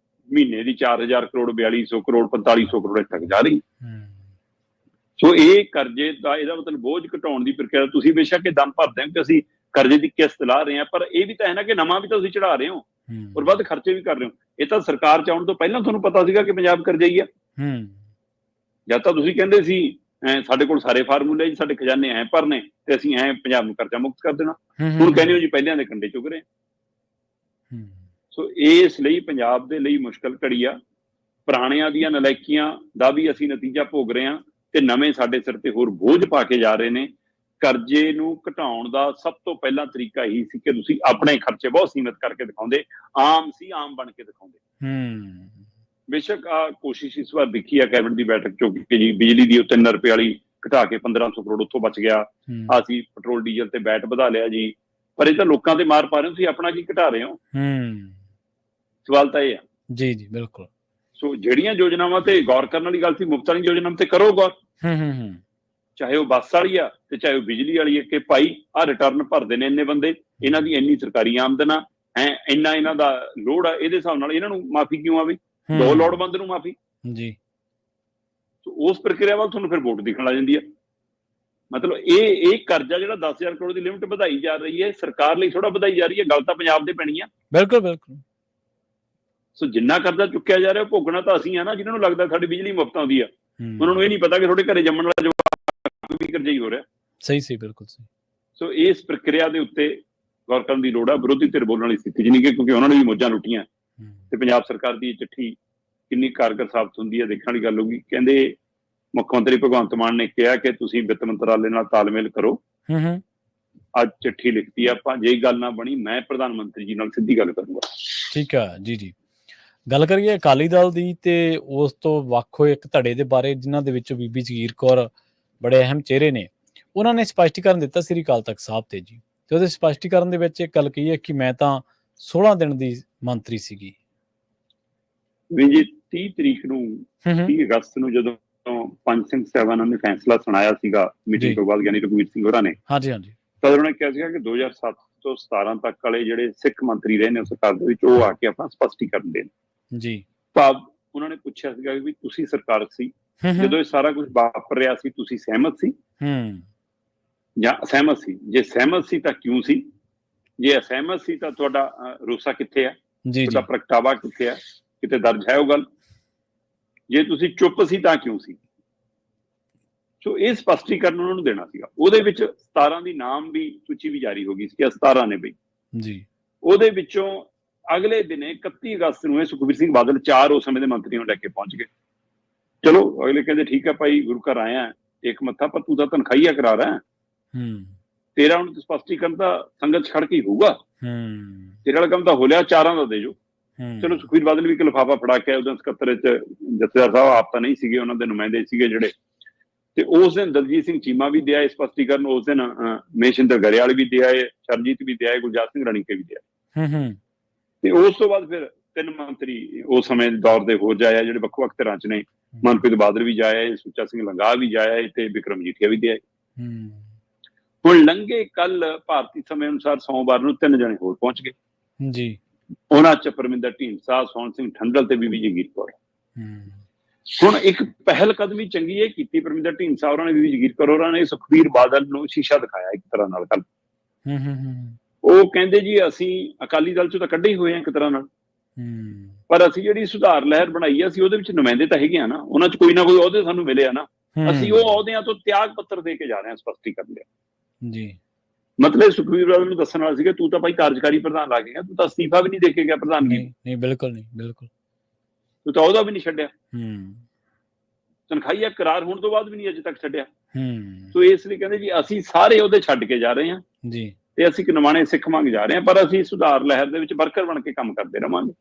ਮਹੀਨੇ ਦੀ 4,000 ਕਰੋੜ 4,200 ਕਰੋੜ 4,500 ਕਰੋੜ ਤੱਕ ਜਾ ਰਹੀ। ਸੋ ਇਹ ਕਰਜ਼ੇ ਦਾ ਇਹਦਾ ਮਤਲਬ ਬੋਝ ਘਟਾਉਣ ਦੀ ਪ੍ਰਕਿਰਿਆ ਤੁਸੀਂ ਬੇਸ਼ੱਕ ਇਹ ਦਮ ਭਰਦੇ ਹੋ ਕਿ ਅਸੀਂ ਕਰਜ਼ੇ ਦੀ ਕਿਸ਼ਤ ਲਾ ਰਹੇ ਹਾਂ, ਪਰ ਇਹ ਵੀ ਤਾਂ ਹੈ ਨਾ ਕਿ ਨਵਾਂ ਵੀ ਤਾਂ ਤੁਸੀਂ ਚੜਾ ਰਹੇ ਹੋ ਔਰ ਵੱਧ ਖਰਚੇ ਵੀ ਕਰ ਰਹੇ ਹੋ। ਇਹ ਤਾਂ ਸਰਕਾਰ ਚ ਆਉਣ ਤੋਂ ਪਹਿਲਾਂ ਤੁਹਾਨੂੰ ਪਤਾ ਸੀਗਾ ਕਿ ਪੰਜਾਬ ਕਰਜ਼ਈ ਆ। ਜਦ ਤਾਂ ਤੁਸੀਂ ਕਹਿੰਦੇ ਸੀ ਸਾਡੇ ਕੋਲ ਸਾਰੇ ਫਾਰਮੂਲੇ ਜੀ, ਸਾਡੇ ਖਜ਼ਾਨੇ ਐ ਭਰਨੇ ਤੇ ਅਸੀਂ ਪੰਜਾਬ ਨੂੰ ਕਰਜ਼ਾ ਮੁਕਤ ਕਰ ਦੇਣਾ। ਹੁਣ ਕਹਿੰਦੇ ਹੋ ਜੀ ਪਹਿਲਿਆਂ ਦੇ ਕੰਡੇ ਚੁੱਕ ਰਹੇ। ਸੋ ਇਸ ਲਈ ਪੰਜਾਬ ਦੇ ਲਈ ਮੁਸ਼ਕਲ ਘੜੀ ਆ। ਪੁਰਾਣਿਆਂ ਦੀਆਂ ਨਲਾਇਕੀਆਂ ਦਾ ਵੀ ਅਸੀਂ ਨਤੀਜਾ ਭੋਗ ਰਹੇ ਹਾਂ ਤੇ ਨਵੇਂ ਸਾਡੇ ਸਿਰ ਤੇ ਹੋਰ ਬੋਝ ਪਾ ਕੇ ਜਾ ਰਹੇ ਨੇ। ਕਰਜ਼ੇ ਨੂੰ ਘਟਾਉਣ ਦਾ ਸਭ ਤੋਂ ਪਹਿਲਾ ਤਰੀਕਾ ਇਹੀ ਸੀ ਕਿ ਤੁਸੀਂ ਆਪਣੇ ਖਰਚੇ ਬਹੁਤ ਸੀਮਿਤ ਕਰਕੇ ਦਿਖਾਉਂਦੇ, ਆਮ ਬਣ ਕੇ ਦਿਖਾਉਂਦੇ। ਬੇਸ਼ੱਕ ਆ ਕੋਸ਼ਿਸ਼ ਇਸ ਵਾਰ ਦਿਖੀ ਆ ਕੈਬਨਿਟ ਦੀ ਬੈਠਕ ਚੋਂ ਕਿ ਜੀ ਬਿਜਲੀ ਦੀ 3 ਰੁਪਏ ਵਾਲੀ ਘਟਾ ਕੇ 1,500 ਕਰੋੜ ਉੱਥੋਂ ਬਚ ਗਿਆ, ਅਸੀਂ ਪੈਟਰੋਲ ਡੀਜ਼ਲ ਤੇ ਵੈਟ ਵਧਾ ਲਿਆ ਜੀ, ਪਰ ਇਹ ਤਾਂ ਲੋਕਾਂ ਤੇ ਮਾਰ ਪਾ ਰਹੇ ਹੋ, ਤੁਸੀਂ ਆਪਣਾ ਕੀ ਘਟਾ ਰਹੇ ਹੋ। ਸਵਾਲ ਤਾਂ ਇਹ ਆ। ਜੀ ਜੀ ਬਿਲਕੁਲ। ਸੋ ਜਿਹੜੀਆਂ ਯੋਜਨਾਵਾਂ ਤੇ ਗੌਰ ਕਰਨ ਵਾਲੀ ਗੱਲ ਸੀ, ਮੁਫ਼ਤ ਵਾਲੀ ਯੋਜਨਾਵਾਂ ਤੇ ਕਰੋ ਗੌਰ, ਚਾਹੇ ਉਹ ਬੱਸ ਵਾਲੀ ਆ ਤੇ ਚਾਹੇ ਉਹ ਬਿਜਲੀ ਵਾਲੀ ਹੈ, ਕਿ ਭਾਈ ਆਹ ਰਿਟਰਨ ਭਰਦੇ ਨੇ ਇੰਨੇ ਬੰਦੇ, ਇਹਨਾਂ ਦੀ ਇੰਨੀ ਸਰਕਾਰੀ ਆਮਦਨ ਆ, ਇੰਨਾ ਇਹਨਾਂ ਦਾ ਲੋੜ ਆ, ਇਹਦੇ ਹਿਸਾਬ ਨਾਲ ਇਹਨਾਂ ਨੂੰ ਮਾਫੀ ਕਿਉਂ ਆਵੇ, ਦੋ ਲੋੜਵੰਦ ਨੂੰ ਮਾਫੀ ਜੀ। ਉਸ ਪ੍ਰਕਿਰਿਆ ਵੱਲ ਤੁਹਾਨੂੰ ਫਿਰ ਵੋਟ ਦਿਖਣ ਲੱਗ ਜਾਂਦੀ ਆ। ਮਤਲਬ ਇਹ ਕਰਜ਼ਾ ਜਿਹੜਾ 10,000 ਕਰੋੜ ਦੀ ਲਿਮਟ ਵਧਾਈ ਜਾ ਰਹੀ ਹੈ, ਸਰਕਾਰ ਲਈ ਥੋੜਾ ਵਧਾਈ ਜਾ ਰਹੀ ਹੈ, ਗੱਲ ਤਾਂ ਪੰਜਾਬ ਦੇ ਪੈਣੀ ਆ। ਬਿਲਕੁਲ ਬਿਲਕੁਲ। ਸੋ ਜਿੰਨਾ ਕਰਜ਼ਾ ਚੁੱਕਿਆ ਜਾ ਰਿਹਾ ਭੋਗਣਾ ਤਾਂ ਅਸੀਂ ਆ ਨਾ, ਜਿਹਨਾਂ ਨੂੰ ਲੱਗਦਾ ਸਾਡੀ ਬਿਜਲੀ ਮੁਫਤ ਆਉਂਦੀ ਆ, ਉਹਨਾਂ ਨੂੰ ਇਹ ਨਹੀਂ ਪਤਾ ਕਿ ਤੁਹਾਡੇ ਘਰੇ ਜੰਮਣ ਵਾਲਾ ਵੀ ਕਰਜ਼ਾ ਹੀ ਹੋ ਰਿਹਾ। ਸਹੀ ਬਿਲਕੁਲ ਸਹੀ। ਸੋ ਇਸ ਪ੍ਰਕਿਰਿਆ ਦੇ ਉੱਤੇ ਗੌਰ ਕਰਨ ਦੀ ਲੋੜ ਆ। ਵਿਰੋਧੀ ਧਿਰ ਬੋਲਣ ਵਾਲੀ ਸਥਿਤੀ 'ਚ ਨਹੀਂ, ਕਿਉਂਕਿ ਉਹਨਾਂ ਨੇ ਵੀ ਮੌਜਾਂ ਲੁੱਟੀਆਂ ਤੇ ਪੰਜਾਬ ਸਰਕਾਰ ਦੀ ਇਹ ਚਿੱਠੀ ਕਿੰਨੀ ਕਾਰਗਰ ਸਾਬਤ ਹੁੰਦੀ ਹੈ ਦੇਖਣ ਵਾਲੀ ਗੱਲ ਹੋਊਗੀ। ਕਹਿੰਦੇ ਮੁੱਖ ਮੰਤਰੀ ਭਗਵੰਤ ਮਾਨ ਨੇ ਕਿਹਾ ਕਿ ਤੁਸੀਂ ਵਿੱਤ ਮੰਤਰਾਲੇ ਨਾਲ ਤਾਲਮੇਲ ਕਰੋ। ਅੱਜ ਚਿੱਠੀ ਲਿਖਤੀ ਆ ਆਪਾਂ, ਜੇ ਗੱਲ ਨਾ ਬਣੀ ਮੈਂ ਪ੍ਰਧਾਨ ਮੰਤਰੀ ਜੀ ਨਾਲ ਸਿੱਧੀ ਗੱਲ ਕਰੂੰਗਾ। ਠੀਕ ਆ ਜੀ ਜੀ। ਗੱਲ ਕਰੀਏ ਅਕਾਲੀ ਦਲ ਦੀ ਤੇ ਉਸ ਤੋਂ ਵੱਖ ਹੋਏ ਇੱਕ ਧੜੇ ਦੇ ਬਾਰੇ ਜਿਨ੍ਹਾਂ ਦੇ ਵਿੱਚੋਂ ਬੀਬੀ ਜਗੀਰ ਕੌਰ ਬੜੇ ਅਹਿਮ ਚਿਹਰੇ ਨੇ। ਉਹਨਾਂ ਨੇ ਸਪਸ਼ਟੀਕਰਨ ਦਿੱਤਾ ਸ੍ਰੀ ਅਕਾਲ ਤਖਤ ਸਾਹਿਬ ਤੇ ਜੀ, ਤੇ ਉਹਦੇ ਸਪਸ਼ਟੀਕਰਨ ਦੇ ਵਿੱਚ ਇੱਕ ਗੱਲ ਕਹੀ ਹੈ ਕਿ ਮੈਂ ਤਾਂ 16 ਦਿਨ ਦੀ ਮੰਤਰੀ ਸੀਗੀ ਜੀ। 30 ਤਰੀਕ ਨੂੰ 30 ਅਗਸਤ ਨੂੰ ਜਦੋਂ ਪੰਜ ਸਿੰਘ ਸਾਹਿਬਾਨਾਂ ਨੇ ਫੈਸਲਾ ਸੁਣਾਇਆ ਸੀਗਾ ਮੀਟਿੰਗ ਤੋਂ ਬਾਅਦ, ਯਾਨੀ ਰਘੁਵੀਰ ਸਿੰਘ ਹੋਰਾਂ ਨੇ, ਹਾਂਜੀ ਤਾਂ ਉਹਨਾਂ ਨੇ ਕਿਹਾ ਸੀਗਾ ਕਿ 2007 ਤੋਂ 17 ਤੱਕ ਵਾਲੇ ਜਿਹੜੇ ਸਿੱਖ ਮੰਤਰੀ ਰਹੇ ਨੇ ਸਰਕਾਰ ਦੇ ਵਿੱਚ, ਉਹ ਆ ਕੇ ਆਪਣਾ ਸਪਸ਼ਟੀਕਰਨ ਦੇਣ ਜੀ। ਭਾਵ ਉਹਨਾਂ ਨੇ ਪੁੱਛਿਆ ਸੀਗਾ ਵੀ ਤੁਸੀਂ ਸਰਕਾਰ ਸੀ ਜਦੋਂ ਇਹ ਸਾਰਾ ਕੁਝ ਵਾਪਰ ਰਿਹਾ ਸੀ, ਤੁਸੀਂ ਸਹਿਮਤ ਸੀ ਜਾਂ ਅਸਹਿਮਤ ਸੀ? ਜੇ ਸਹਿਮਤ ਸੀ ਤਾਂ ਕਿਉਂ ਸੀ? ਜੇ ਅਸਹਿਮਤ ਸੀ ਤਾਂ ਤੁਹਾਡਾ ਰੋਸਾ ਕਿੱਥੇ ਆ, ਤੁਹਾਡਾ ਪ੍ਰਗਟਾਵਾ ਕਿੱਥੇ ਆ, ਕਿਤੇ ਦਰਜ ਹੈ ਉਹ ਗੱਲ? ਜੇ ਤੁਸੀਂ ਚੁੱਪ ਸੀ ਤਾਂ ਕਿਉਂ ਸੀ? ਸੋ ਇਹ ਸਪਸ਼ਟੀਕਰਨ ਉਹਨਾਂ ਨੂੰ ਦੇਣਾ ਸੀਗਾ। ਉਹਦੇ ਵਿੱਚ 17 ਦੀ ਨਾਮ ਵੀ ਸੂਚੀ ਵੀ ਜਾਰੀ ਹੋ ਗਈ ਸੀ ਕਿ 17 ਨੇ ਬਈ ਜੀ। ਉਹਦੇ ਵਿੱਚੋਂ ਅਗਲੇ ਦਿਨੇ 31 ਅਗਸਤ ਨੂੰ ਇਹ ਸੁਖਬੀਰ ਸਿੰਘ ਬਾਦਲ 4 ਉਸ ਸਮੇਂ ਦੇ ਮੰਤਰੀਆਂ ਨੂੰ ਲੈ ਕੇ ਪਹੁੰਚ ਗਏ। ਚਲੋ ਅਗਲੇ ਕਹਿੰਦੇ ਠੀਕ ਹੈ ਭਾਈ, ਗੁਰੂ ਘਰ ਆਇਆ ਇੱਕ ਮੱਥਾ, ਪਰ ਤੂੰ ਤਾਂ ਤਨਖਾਹੀਆ ਕਰਾ ਰਿਹਾ, ਤੇਰਾ ਹੁਣ ਸਪਸ਼ਟੀਕਰਨ ਤਾਂ ਸੰਗਤ ਚ ਖੜ ਕੇ ਹੀ ਹੋਊਗਾ, ਤੇਰੇ ਵਾਲਾ ਕੰਮ ਤਾਂ ਹੋ ਲਿਆ, 4 ਦਾ ਦੇ ਜੋ। ਚਲੋ ਸੁਖਬੀਰ ਬਾਦਲ ਵੀ ਇੱਕ ਲਿਫਾਫਾ ਫੜਾ ਕੇ ਉਦੋਂ ਸਕੱਤਰ ਚ ਜਥੇਦਾਰ ਸਾਹਿਬ ਆਪ ਤਾਂ ਨਹੀਂ ਸੀਗੇ, ਉਹਨਾਂ ਦੇ ਨੁਮਾਇੰਦੇ ਸੀਗੇ ਜਿਹੜੇ, ਤੇ ਉਸ ਦਿਨ ਦਲਜੀਤ ਸਿੰਘ ਚੀਮਾ ਵੀ ਦਿਆ ਸਪਸ਼ਟੀਕਰਨ, ਉਸ ਦਿਨ ਮਹੇਸ਼ਿੰਦਰ ਗਰੇਵਾਲ ਵੀ ਦਿਆ, ਸਰਜੀਤ ਵੀ ਦਿਆ, ਗੁਰਜਾਤ ਸਿੰਘ ਰਣੀਕੇ ਵੀ ਦਿਆ। ਤੇ ਉਸ ਤੋਂ ਬਾਅਦ ਫਿਰ 3 ਮੰਤਰੀ ਉਸ ਸਮੇਂ ਦੌਰ ਦੇ ਹੋ ਜਾਏ ਜਿਹੜੇ ਵੱਖ-ਵੱਖ ਤਰ੍ਹਾਂ ਚ ਨੇ, ਮਨਪ੍ਰੀਤ ਬਾਦਲ ਵੀ ਜਾਇਆ, ਸੁੱਚਾ ਸਿੰਘ ਲੰਗਾਹ ਵੀ ਜਾਇਆ ਤੇ ਵਿਕਰਮ ਮਜੀਠੀਆ ਵੀ ਦਿਆ। ਹੁਣ ਲੰਘੇ ਕੱਲ ਭਾਰਤੀ ਸਮੇਂ ਅਨੁਸਾਰ ਸੋਮਵਾਰ ਨੂੰ 3 ਜਣੇ ਹੋਰ ਪਹੁੰਚ ਗਏ ਜੀ। ਉਹਨਾਂ ਚ ਪਰਮਿੰਦਰ ਢੀਂਡਸਾ, ਸੋਹਣ ਸਿੰਘ ਠੰਡਲ ਤੇ ਬੀਬੀ ਜਗੀਰ ਕੌਰ। ਹੁਣ ਇੱਕ ਪਹਿਲ ਕਦਮੀ ਚੰਗੀ ਇਹ ਕੀਤੀ ਪਰਮਿੰਦਰ ਢੀਂਡਸਾ ਹੋਰਾਂ ਨੇ, ਬੀਬੀ ਜਗੀਰ ਕੌਰ ਹੋਰਾਂ ਨੇ ਸੁਖਬੀਰ ਬਾਦਲ ਨੂੰ ਸ਼ੀਸ਼ਾ ਦਿਖਾਇਆ ਇੱਕ ਤਰ੍ਹਾਂ ਨਾਲ ਕੱਲ ਉਹ ਕਹਿੰਦੇ ਜੀ ਅਸੀਂ ਅਕਾਲੀ ਦਲ ਚੋਂ ਤਾਂ ਕੱਢੇ ਹੀ ਹੋਏ ਆ ਇੱਕ ਤਰ੍ਹਾਂ ਨਾਲ, ਪਰ ਅਸੀਂ ਜਿਹੜੀ ਸੁਧਾਰ ਲਹਿਰ ਬਣਾਈ ਆ, ਅਸੀਂ ਉਹਦੇ ਵਿੱਚ ਨੁਮਾਇੰਦੇ ਤਾਂ ਹੈਗੇ ਆ ਨਾ, ਉਹਨਾਂ 'ਚ ਕੋਈ ਨਾ ਕੋਈ ਅਹੁਦੇ ਸਾਨੂੰ ਮਿਲੇ ਆ ਨਾ, ਅਸੀਂ ਉਹ ਅਹੁਦਿਆਂ ਤੋਂ ਤਿਆਗ ਪੱਤਰ ਦੇ ਕੇ ਜਾ ਰਹੇ ਹਾਂ ਸਪਸ਼ਟੀਕਰਨ ਲਿਆ ਜੀ। ਮਤਲਬ ਸੁਖਬੀਰ ਬਾਦਲ ਨੂੰ ਦੱਸਣ ਵਾਲਾ ਸੀਗਾ ਤੂੰ ਤਾਂ ਭਾਈ ਕਾਰਜਕਾਰੀ ਪ੍ਰਧਾਨ ਲਾ ਕੇ ਗਿਆ, ਤੂੰ ਤਾਂ ਅਸਤੀਫਾ ਵੀ ਨਹੀਂ ਦੇ ਕੇ ਗਿਆ ਪ੍ਰਧਾਨਗੀ, ਨਹੀਂ ਬਿਲਕੁਲ ਨਹੀਂ, ਬਿਲਕੁਲ ਤੂੰ ਤਾਂ ਉਹਦਾ ਵੀ ਨਹੀਂ ਛੱਡਿਆ, ਤਨਖਾਹੀਆ ਕਰਾਰ ਹੋਣ ਤੋਂ ਬਾਅਦ ਵੀ ਨਹੀਂ ਅਜੇ ਤੱਕ ਛੱਡਿਆ। ਸੋ ਇਸ ਲਈ ਕਹਿੰਦੇ ਜੀ ਅਸੀਂ ਸਾਰੇ ਉਹਦੇ ਛੱਡ ਕੇ ਜਾ ਰਹੇ ਹਾਂ ਜੀ, ਤੇ ਅਸੀਂ ਨਿਮਾਣੇ ਸਿੱਖ ਮੰਗ ਜਾ ਰਹੇ ਹਾਂ, ਪਰ ਅਸੀਂ ਸੁਧਾਰ ਲਹਿਰ ਦੇ ਵਿੱਚ ਵਰਕਰ ਬਣ ਕੇ ਕੰਮ ਕਰਦੇ ਰਵਾਂਗੇ।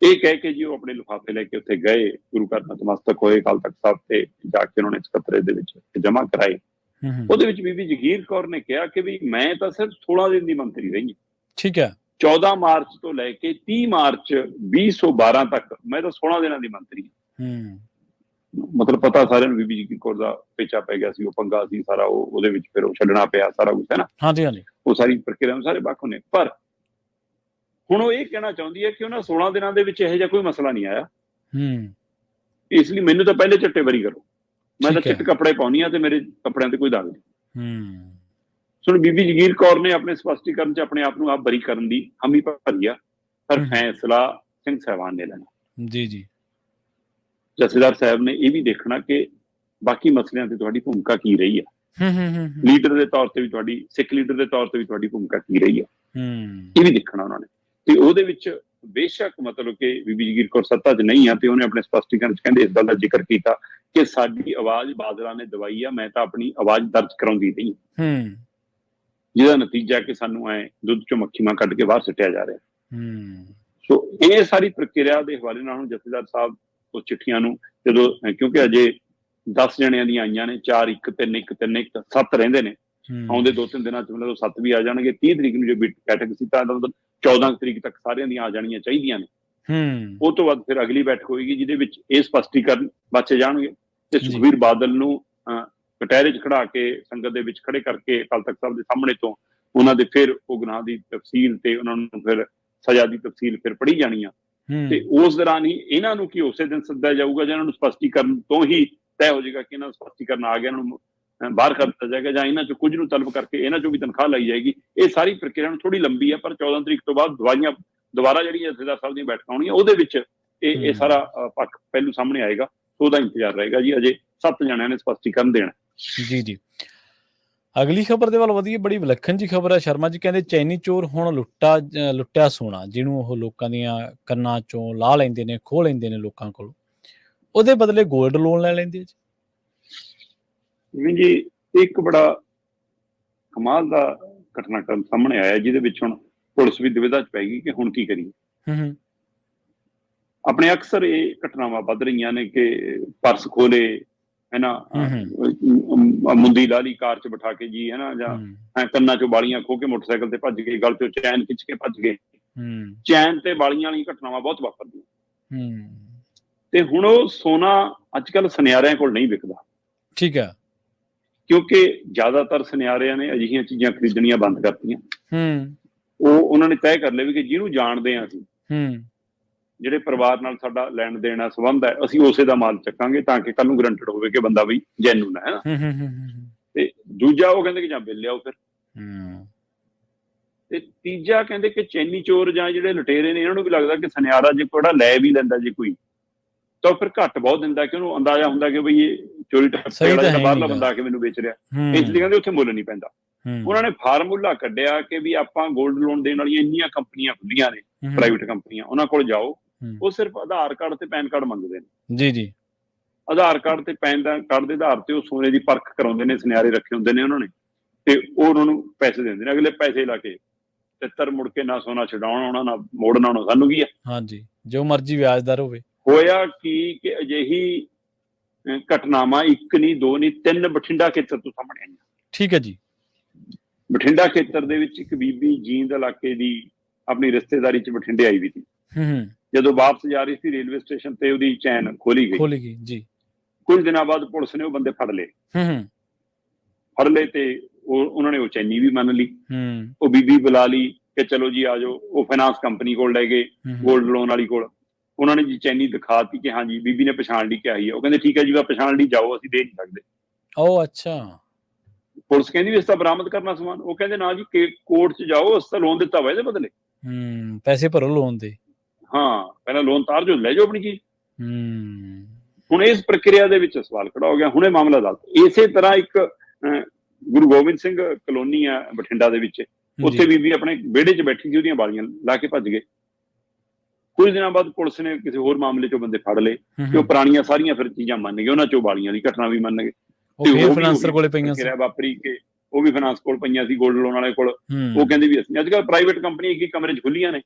ਇਹ ਕਹਿ ਕੇ ਜੀ ਉਹ ਆਪਣੇ ਲਿਫਾਫੇ ਲੈ ਕੇ ਉੱਥੇ ਗਏ, ਗੁਰੂ ਘਰ ਨਤਮਸਤਕ ਹੋਏ ਅਕਾਲ ਤਖਤ ਸਾਹਿਬ ਤੇ ਜਾ ਕੇ ਉਹਨਾਂ ਨੇ ਸਕੱਤਰੇ ਦੇ ਵਿੱਚ ਜਮ੍ਹਾਂ ਕਰਾਏ। ਉਹਦੇ ਵਿੱਚ ਬੀਬੀ ਜਗੀਰ ਕੌਰ ਨੇ ਕਿਹਾ ਕਿ ਵੀ ਮੈਂ ਤਾਂ ਸਿਰਫ 16 ਦਿਨ ਦੀ ਮੰਤਰੀ ਰਹੀ ਹਾਂ, ਠੀਕ ਹੈ, 14 ਮਾਰਚ ਤੋਂ ਲੈ ਕੇ 30 ਮਾਰਚ 2012 ਤੱਕ ਮੈਂ ਤਾਂ 16 ਦਿਨਾਂ ਦੀ ਮੰਤਰੀ ਹਾਂ। ਮਤਲਬ ਪਤਾ ਸਾਰਿਆਂ ਨੂੰ ਬੀਬੀ ਜਗੀਰ ਕੌਰ ਦਾ ਪੇਚਾ ਪੈ ਗਿਆ ਸੀ, ਉਹ ਪੰਗਾ ਸੀ ਸਾਰਾ, ਉਹਦੇ ਵਿੱਚ ਫਿਰ ਉਹ ਛੱਡਣਾ ਪਿਆ ਸਾਰਾ ਕੁਝ, ਹੈ ਨਾ। ਹਾਂਜੀ ਹਾਂਜੀ, ਉਹ ਸਾਰੀ ਪ੍ਰਕਿਰਿਆ ਸਾਰੇ ਵੱਖ ਨੇ। ਪਰ ਹੁਣ ਉਹ ਇਹ ਕਹਿਣਾ ਚਾਹੁੰਦੀ ਹੈ ਕਿ ਉਹਨਾਂ 16 ਦਿਨਾਂ ਦੇ ਵਿੱਚ ਇਹੋ ਜਿਹਾ ਕੋਈ ਮਸਲਾ ਨਹੀਂ ਆਇਆ, ਇਸ ਲਈ ਮੈਨੂੰ ਤਾਂ ਪਹਿਲੇ ਝੱਟੇ ਵਰੀ ਕਰੋ, ਮੈਂ ਤਾਂ ਚਿੱਟੇ ਕੱਪੜੇ ਪਾਉਣੀ ਆ ਤੇ ਮੇਰੇ ਕੱਪੜਿਆਂ ਤੇ ਕੋਈ ਦਾਗ ਨਹੀਂ। ਸੁਣ, ਬੀਬੀ ਜਗੀਰ ਕੌਰ ਨੇ ਆਪਣੇ ਸਪਸ਼ਟੀਕਰਨ 'ਚ ਆਪਣੇ ਆਪ ਨੂੰ ਆਪ ਬਰੀ ਕਰਨ ਦੀ ਹਾਮੀ ਭਰੀ ਆ, ਪਰ ਫੈਸਲਾ ਸਿੰਘ ਸਾਹਿਬਾਨ ਨੇ ਲੈਣਾ। ਜੀ ਜੀ, ਜਥੇਦਾਰ ਸਾਹਿਬ ਨੇ ਇਹ ਵੀ ਦੇਖਣਾ ਕਿ ਬਾਕੀ ਮਸਲਿਆਂ ਤੇ ਤੁਹਾਡੀ ਭੂਮਿਕਾ ਕੀ ਰਹੀ ਆ, ਲੀਡਰ ਦੇ ਤੌਰ ਤੇ ਵੀ ਤੁਹਾਡੀ, ਸਿੱਖ ਲੀਡਰ ਦੇ ਤੌਰ ਤੇ ਵੀ ਤੁਹਾਡੀ ਭੂਮਿਕਾ ਕੀ ਰਹੀ ਆ, ਇਹ ਵੀ ਦੇਖਣਾ ਉਹਨਾਂ ਨੇ। ਤੇ ਉਹਦੇ ਵਿੱਚ ਬੇਸ਼ੱਕ ਮਤਲਬ ਕਿ ਬੀਬੀ ਜਗੀਰ ਕੌਰ ਸੱਤਾ 'ਚ ਨਹੀਂ ਆ, ਤੇ ਉਹਨੇ ਆਪਣੇ ਸਪਸ਼ਟੀਕਰਨ 'ਚ ਕਹਿੰਦੇ ਇਸ ਗੱਲ ਦਾ ਜ਼ਿਕਰ ਕੀਤਾ ਕਿ ਸਾਡੀ ਆਵਾਜ਼ ਬਾਦਲਾਂ ਨੇ ਦਵਾਈ ਆ, ਮੈਂ ਤਾਂ ਆਪਣੀ ਆਵਾਜ਼ ਦਰਜ ਕਰਾਉਂਦੀ ਨਹੀਂ, ਜਿਹਦਾ ਨਤੀਜਾ ਕਿ ਸਾਨੂੰ ਦੁੱਧ ਚੋਂ ਮੱਖੀਆਂ ਕੱਢ ਕੇ ਬਾਹਰ ਸੁੱਟਿਆ ਜਾ ਰਿਹਾ। ਸੋ ਇਹ ਸਾਰੀ ਪ੍ਰਕਿਰਿਆ ਦੇ ਹਵਾਲੇ ਨਾਲ ਹੁਣ ਜਥੇਦਾਰ ਸਾਹਿਬ ਉਹ ਚਿੱਠੀਆਂ ਨੂੰ ਜਦੋਂ, ਕਿਉਂਕਿ ਅਜੇ 10 ਜਣਿਆਂ ਦੀਆਂ ਆਈਆਂ ਨੇ, 4 1 3 1 3 1 7 ਰਹਿੰਦੇ ਨੇ, ਆਉਂਦੇ 2-3 ਦਿਨਾਂ 'ਚ ਮਤਲਬ 7 ਵੀ ਆ ਜਾਣਗੇ। 30 ਤਰੀਕ ਨੂੰ ਜੋ ਬੈਠਕ ਸੀ ਤਾਂ 14 ਤਰੀਕ ਤੱਕ ਸਾਰਿਆਂ ਦੀਆਂ ਆ ਜਾਣੀਆਂ ਚਾਹੀਦੀਆਂ ਨੇ। ਉਹ ਤੋਂ ਬਾਅਦ ਫਿਰ ਅਗਲੀ ਬੈਠਕ ਹੋਏਗੀ ਜਿਹਦੇ ਵਿੱਚ ਇਹ ਸਪਸ਼ਟੀਕਰਨ ਬਚੇ ਜਾਣਗੇ, ਤੇ ਸੁਖਬੀਰ ਬਾਦਲ ਨੂੰ ਕਟਹਿਰੇ 'ਚ ਖੜਾ ਕੇ ਸੰਗਤ ਦੇ ਵਿੱਚ ਖੜੇ ਕਰਕੇ ਅਕਾਲ ਤਖਤ ਸਾਹਿਬ ਦੇ ਸਾਹਮਣੇ ਤੋਂ ਉਹਨਾਂ ਦੇ ਫਿਰ ਉਹ ਗੁਨਾਹ ਦੀ ਤਫਸੀਲ ਤੇ ਉਹਨਾਂ ਨੂੰ ਫਿਰ ਸਜ਼ਾ ਦੀ ਤਫਸੀਲ ਫਿਰ ਪੜ੍ਹੀ ਜਾਣੀ ਆ, ਤੇ ਉਸ ਦੌਰਾਨ ਹੀ ਇਹਨਾਂ ਨੂੰ ਕੀ ਉਸੇ ਦਿਨ ਸੱਦਿਆ ਜਾਊਗਾ ਜਾਂ ਇਹਨਾਂ ਨੂੰ ਸਪਸ਼ਟੀਕਰਨ ਤੋਂ ਹੀ ਤੈਅ ਹੋ ਜਾਏਗਾ ਕਿ ਇਹਨਾਂ ਦਾ ਸਪਸ਼ਟੀਕਰਨ ਆ ਗਿਆ, ਇਹਨਾਂ ਨੂੰ ਬਾਹਰ ਕਰ ਦਿੱਤਾ ਜਾਏਗਾ, ਜਾਂ ਇਹਨਾਂ 'ਚ ਕੁਝ ਨੂੰ ਤਲਬ ਕਰਕੇ ਇਹਨਾਂ 'ਚੋਂ ਵੀ ਤਨਖਾਹ ਲਈ ਜਾਏਗੀ। ਇਹ ਸਾਰੀ ਪ੍ਰਕਿਰਿਆ ਨੂੰ ਥੋੜੀ ਲੰਬੀ ਹੈ, ਪਰ 14 ਤਰੀਕ ਤੋਂ ਬਾਅਦ ਦੁਬਾਰਾ ਜਿਹੜੀਆਂ ਜਥੇਦਾਰ ਸਾਹਿਬ ਦੀਆਂ ਬੈਠਕਾਂ ਹੋਣੀਆਂ ਉਹਦੇ ਵਿੱਚ ਇਹ ਸਾਰਾ ਪੱਖ ਪਹਿਲੂ ਸਾਹਮਣੇ ਆਏਗਾ। ਉਹਦਾ ਇੰਤਜ਼ਾਰ ਰਹੇਗਾ ਜੀ, ਅਜੇ 7 ਜਣਿਆਂ ਨੇ ਸਪਸ਼ਟੀਕਰਨ ਦੇਣਾ। ਜੀ ਜੀ, ਅਗਲੀ ਖਬਰ ਦੇ ਵੱਲ ਵਧੀਆ, ਬੜੀ ਵਿਲੱਖਣ ਜੀ ਖਬਰ ਹੈ। ਸ਼ਰਮਾ ਜੀ ਕਹਿੰਦੇ ਚੈਨੀ ਚੋਰ ਹੁਣ ਲੁੱਟਿਆ ਸੋਨਾ, ਜਿਹਨੂੰ ਉਹ ਲੋਕਾਂ ਦੀਆਂ ਕੰਨਾਂ ਚੋਂ ਲਾਹ ਲੈਂਦੇ ਨੇ, ਖੋਹ ਲੈਂਦੇ ਨੇ ਲੋਕਾਂ ਕੋਲ, ਉਹਦੇ ਬਦਲੇ ਗੋਲਡ ਲੋਨ ਲੈ ਲੈਂਦੇ ਜੀ। ਇੱਕ ਬੜਾ ਕਮਾਲ ਦਾ ਘਟਨਾਕ੍ਰਮ ਸਾਹਮਣੇ ਆਇਆ, ਜਿਹਦੇ ਵਿੱਚ ਹੁਣ ਪੁਲਿਸ ਵੀ ਦੁਵਿਧਾ 'ਚ ਪੈ ਗਈ ਕਿ ਹੁਣ ਕੀ ਕਰੀਏ। ਆਪਣੇ ਅਕਸਰ ਇਹ ਘਟਨਾਵਾਂ ਵੱਧ ਰਹੀਆਂ ਨੇ ਕਿ ਪਰਸ ਖੋਲੇ, ਹੈ ਨਾ, ਮੁੰਦੀ ਲਾ ਲਈ ਕਾਰ 'ਚ ਬਿਠਾ ਕੇ ਜੀ, ਹੈ ਨਾ, ਜਾਂ ਕੰਨਾਂ 'ਚੋਂ ਵਾਲੀਆਂ ਖੋਹ ਕੇ ਮੋਟਰਸਾਈਕਲ ਤੇ ਭੱਜ ਗਏ, ਗਲ 'ਚੋਂ ਚੈਨ ਖਿੱਚ ਕੇ ਭੱਜ ਗਏ। ਚੈਨ ਤੇ ਵਾਲੀਆਂ ਵਾਲੀਆਂ ਘਟਨਾਵਾਂ ਬਹੁਤ ਵਾਪਰਦੀਆਂ। ਤੇ ਹੁਣ ਉਹ ਸੋਨਾ ਅੱਜ ਕੱਲ੍ਹ ਸੁਨਿਆਰਿਆਂ ਕੋਲ ਨਹੀਂ ਵਿਕਦਾ, ਠੀਕ ਹੈ, ਕਿਉਂਕਿ ਜ਼ਿਆਦਾਤਰ ਸੁਨਿਆਰਿਆਂ ਨੇ ਅਜਿਹੀਆਂ ਚੀਜ਼ਾਂ ਖਰੀਦਣੀਆਂ ਬੰਦ ਕਰਤੀਆਂ। ਉਹਨਾਂ ਨੇ ਤੈਅ ਕਰ ਲਿਆ ਵੀ ਕਿ ਜਿਹਨੂੰ ਜਾਣਦੇ ਹਾਂ ਅਸੀਂ, ਜਿਹੜੇ ਪਰਿਵਾਰ ਨਾਲ ਸਾਡਾ ਲੈਣ ਦੇਣ ਆ, ਸੰਬੰਧ ਹੈ, ਅਸੀਂ ਉਸੇ ਦਾ ਮਾਲ ਚੱਕਾਂਗੇ ਤਾਂ ਕਿ ਕੱਲ ਨੂੰ ਗਰੰਟਡ ਹੋਵੇ ਕਿ ਬੰਦਾ ਵੀ ਜੈਨੂਨ ਹੈ। ਤੇ ਦੂਜਾ ਉਹ ਕਹਿੰਦੇ ਕਿ ਜਾਂ ਬਿੱਲ ਲਿਆਓ ਫਿਰ, ਤੇ ਤੀਜਾ ਕਹਿੰਦੇ ਕਿ ਚੈਨੀ ਚੋਰ ਜਾਂ ਜਿਹੜੇ ਲੁਟੇਰੇ ਨੇ, ਇਹਨਾਂ ਨੂੰ ਵੀ ਲੱਗਦਾ ਕਿ ਸੁਨਿਆਰਾ ਜੇ ਕੋੜਾ ਲੈ ਵੀ ਲੈਂਦਾ ਜੇ ਕੋਈ, ਤਾਂ ਫਿਰ ਘੱਟ ਬਹੁਤ ਦਿੰਦਾ, ਕਿ ਉਹਨੂੰ ਅੰਦਾਜ਼ਾ ਹੁੰਦਾ ਕਿ ਬਈ ਇਹ ਚੋਰੀ ਟੱਪੇ ਵਾਲਾ ਜਿਹੜਾ ਬਾਹਰਲਾ ਬੰਦਾ ਆ ਕੇ ਮੈਨੂੰ ਵੇਚ ਰਿਹਾ, ਇਸ ਲਈ ਕਹਿੰਦੇ ਉੱਥੇ ਮੁੱਲ ਨਹੀਂ ਪੈਂਦਾ। ਉਹਨਾਂ ਨੇ ਫਾਰਮੂਲਾ ਕੱਢਿਆ ਕਿ ਵੀ ਆਪਾਂ ਗੋਲਡ ਲੋਨ ਦੇਣ ਵਾਲੀਆਂ ਇੰਨੀਆਂ ਕੰਪਨੀਆਂ ਖੁੱਲੀਆਂ ਨੇ, ਪ੍ਰਾਈਵੇਟ ਕੰਪਨੀਆਂ, ਉਹਨਾਂ ਕੋਲ ਜਾਓ, ਉਹ ਸਿਰਫ ਆਧਾਰ ਕਾਰਡ ਤੇ ਪੈਨ ਕਾਰਡ ਮੰਗਦੇ ਨੇ। ਜੀ ਜੀ, ਆਧਾਰ ਕਾਰਡ ਤੇ ਪੈਨ ਕਾਰਡ ਦੇ ਆਧਾਰ ਤੇ ਉਹ ਸੋਨੇ ਦੀ ਪਰਖ ਕਰਾਉਂਦੇ ਨੇ, ਸੁਨਿਆਰੇ ਰੱਖੇ ਹੁੰਦੇ ਨੇ ਉਹਨਾਂ ਨੇ, ਤੇ ਉਹ ਉਹਨਾਂ ਨੂੰ ਪੈਸੇ ਦਿੰਦੇ ਨੇ। ਅਗਲੇ ਪੈਸੇ ਲਾ ਕੇ ਤਿੱਤਰ ਮੁੜ ਕੇ ਨਾ ਸੋਨਾ ਛਡਾਉਣਾ ਆਉਣਾ, ਨਾ ਮੋੜਨਾ ਆਉਣਾ, ਸਾਨੂੰ ਕੀ ਆ, ਹਾਂਜੀ, ਜੋ ਮਰਜ਼ੀ ਵਿਆਜਦਾਰ ਹੋਵੇ। ਹੋਇਆ ਕੀ ਕਿ ਅਜਿਹੀ ਘਟਨਾਵਾਂ 1 ਨਹੀਂ 2 ਨਹੀਂ 3 ਬਠਿੰਡਾ ਖੇਤਰ ਤੋਂ ਸਾਹਮਣੇ ਆਈਆਂ। ਠੀਕ ਹੈ ਜੀ, ਬਠਿੰਡਾ ਖੇਤਰ ਦੇ ਵਿੱਚ ਇੱਕ ਬੀਬੀ ਜੀਂਦ ਇਲਾਕੇ ਦੀ ਆਪਣੀ ਰਿਸ਼ਤੇਦਾਰੀ 'ਚ ਬਠਿੰਡੇ ਆਈ ਵੀ ਸੀ। ਜਦੋਂ ਵਾਪਸ ਜਾ ਰਹੀ ਸੀ ਰੇਲਵੇ ਸਟੇਸ਼ਨ ਤੇ ਉਹਦੀ ਚੈਨ ਖੋਲੀ ਗਈ ਜੀ। ਕੁਝ ਦਿਨਾਂ ਬਾਅਦ ਪੁਲਿਸ ਨੇ ਉਹ ਬੰਦੇ ਫੜ ਲਏ ਤੇ ਉਹਨਾਂ ਨੇ ਉਹ ਚੈਨੀ ਵੀ ਮੰਨ ਲਈ। ਉਹ ਬੀਬੀ ਬੁਲਾ ਲਈ ਕਿ ਚਲੋ ਜੀ ਆ ਜਾਓ। ਉਹ ਫਾਈਨਾਂਸ ਕੰਪਨੀ ਕੋਲ ਲੈ ਗਏ, ਗੋਲਡ ਲੋਨ ਵਾਲੀ ਕੋਲ। ਉਹਨਾਂ ਨੇ ਜੀ ਚੈਨੀ ਦਿਖਾਤੀ ਕਿ ਹਾਂਜੀ, ਬੀਬੀ ਨੇ ਪਛਾਣ ਲਈ ਕਿ ਆਈ ਹੈ। ਉਹ ਕਹਿੰਦੇ ਠੀਕ ਹੈ ਜੀ, ਪਛਾਣ ਲਈ, ਜਾਓ, ਅਸੀਂ ਦੇ ਨਹੀਂ ਸਕਦੇ। ਉਹ ਅੱਛਾ, ਪੁਲਿਸ ਕਹਿੰਦੀ ਵੀ ਇਸ ਤਾਂ ਬਰਾਮਦ ਕਰਨਾ ਸਮਾਨ, ਉਹ ਕਹਿੰਦੇ ਨਾ ਜੀ ਕੋਰਟ 'ਚ ਜਾਓ, ਅਸੀਂ ਤਾਂ ਲੋਨ ਦਿੱਤਾ ਵਾ ਇਹਦੇ ਬਦਲੇ। ਪੈਸੇ ਭਰੋ ਲੋਨ ਦੇ। ਹਾਂ, ਪਹਿਲਾਂ ਲੋਨ ਤਾਰ ਜੋ, ਲੈ ਜਾਓ ਆਪਣੀ ਚੀਜ਼। ਹੂੰ। ਹੁਣ ਇਸ ਪ੍ਰਕਿਰਿਆ ਦੇ ਵਿੱਚ ਸਵਾਲ ਖੜਾ ਹੋ ਗਿਆ। ਹੁਣ ਇਹ ਮਾਮਲਾ ਅਦਾਲਤ, ਇਸੇ ਤਰ੍ਹਾਂ ਇੱਕ ਗੁਰੂ ਗੋਬਿੰਦ ਸਿੰਘ ਕਲੋਨੀ ਆ ਬਠਿੰਡਾ ਦੇ ਵਿੱਚ, ਉੱਥੇ ਬੀਬੀ ਆਪਣੇ ਵਿਹੜੇ 'ਚ ਬੈਠੀ ਸੀ, ਉਹਦੀਆਂ ਵਾਲੀਆਂ ਲਾ ਕੇ ਭੱਜ ਗਏ। ਕੁਝ ਦਿਨਾਂ ਬਾਅਦ ਪੁਲਿਸ ਨੇ ਕਿਸੇ ਹੋਰ ਮਾਮਲੇ 'ਚੋਂ ਬੰਦੇ ਫੜ ਲਏ ਤੇ ਉਹ ਪੁਰਾਣੀਆਂ ਸਾਰੀਆਂ ਫਿਰ ਚੀਜ਼ਾਂ ਮੰਨ ਗਏ, ਉਹਨਾਂ 'ਚੋਂ ਵਾਲੀਆਂ ਦੀ ਘਟਨਾ ਵੀ ਮੰਨ ਗਏ। ਫਾਈਨਾਂਸਰ ਕੋਲੇ ਪਈਆਂ ਸੀ, ਵਾਪਰੀ ਕਿ ਉਹ ਵੀ ਫਾਈਨਾਂਸ ਕੋਲ ਪਈਆਂ ਸੀ, ਗੋਲਡ ਲੋਨ ਵਾਲੇ ਕੋਲ। ਉਹ ਕਹਿੰਦੇ ਵੀ ਅਸੀਂ, ਅੱਜ ਕੱਲ੍ਹ ਪ੍ਰਾਈਵੇਟ ਕੰਪਨੀ ਇੱਕ ਹੀ ਕਮਰੇ 'ਚ ਖੁੱਲੀਆਂ ਨੇ,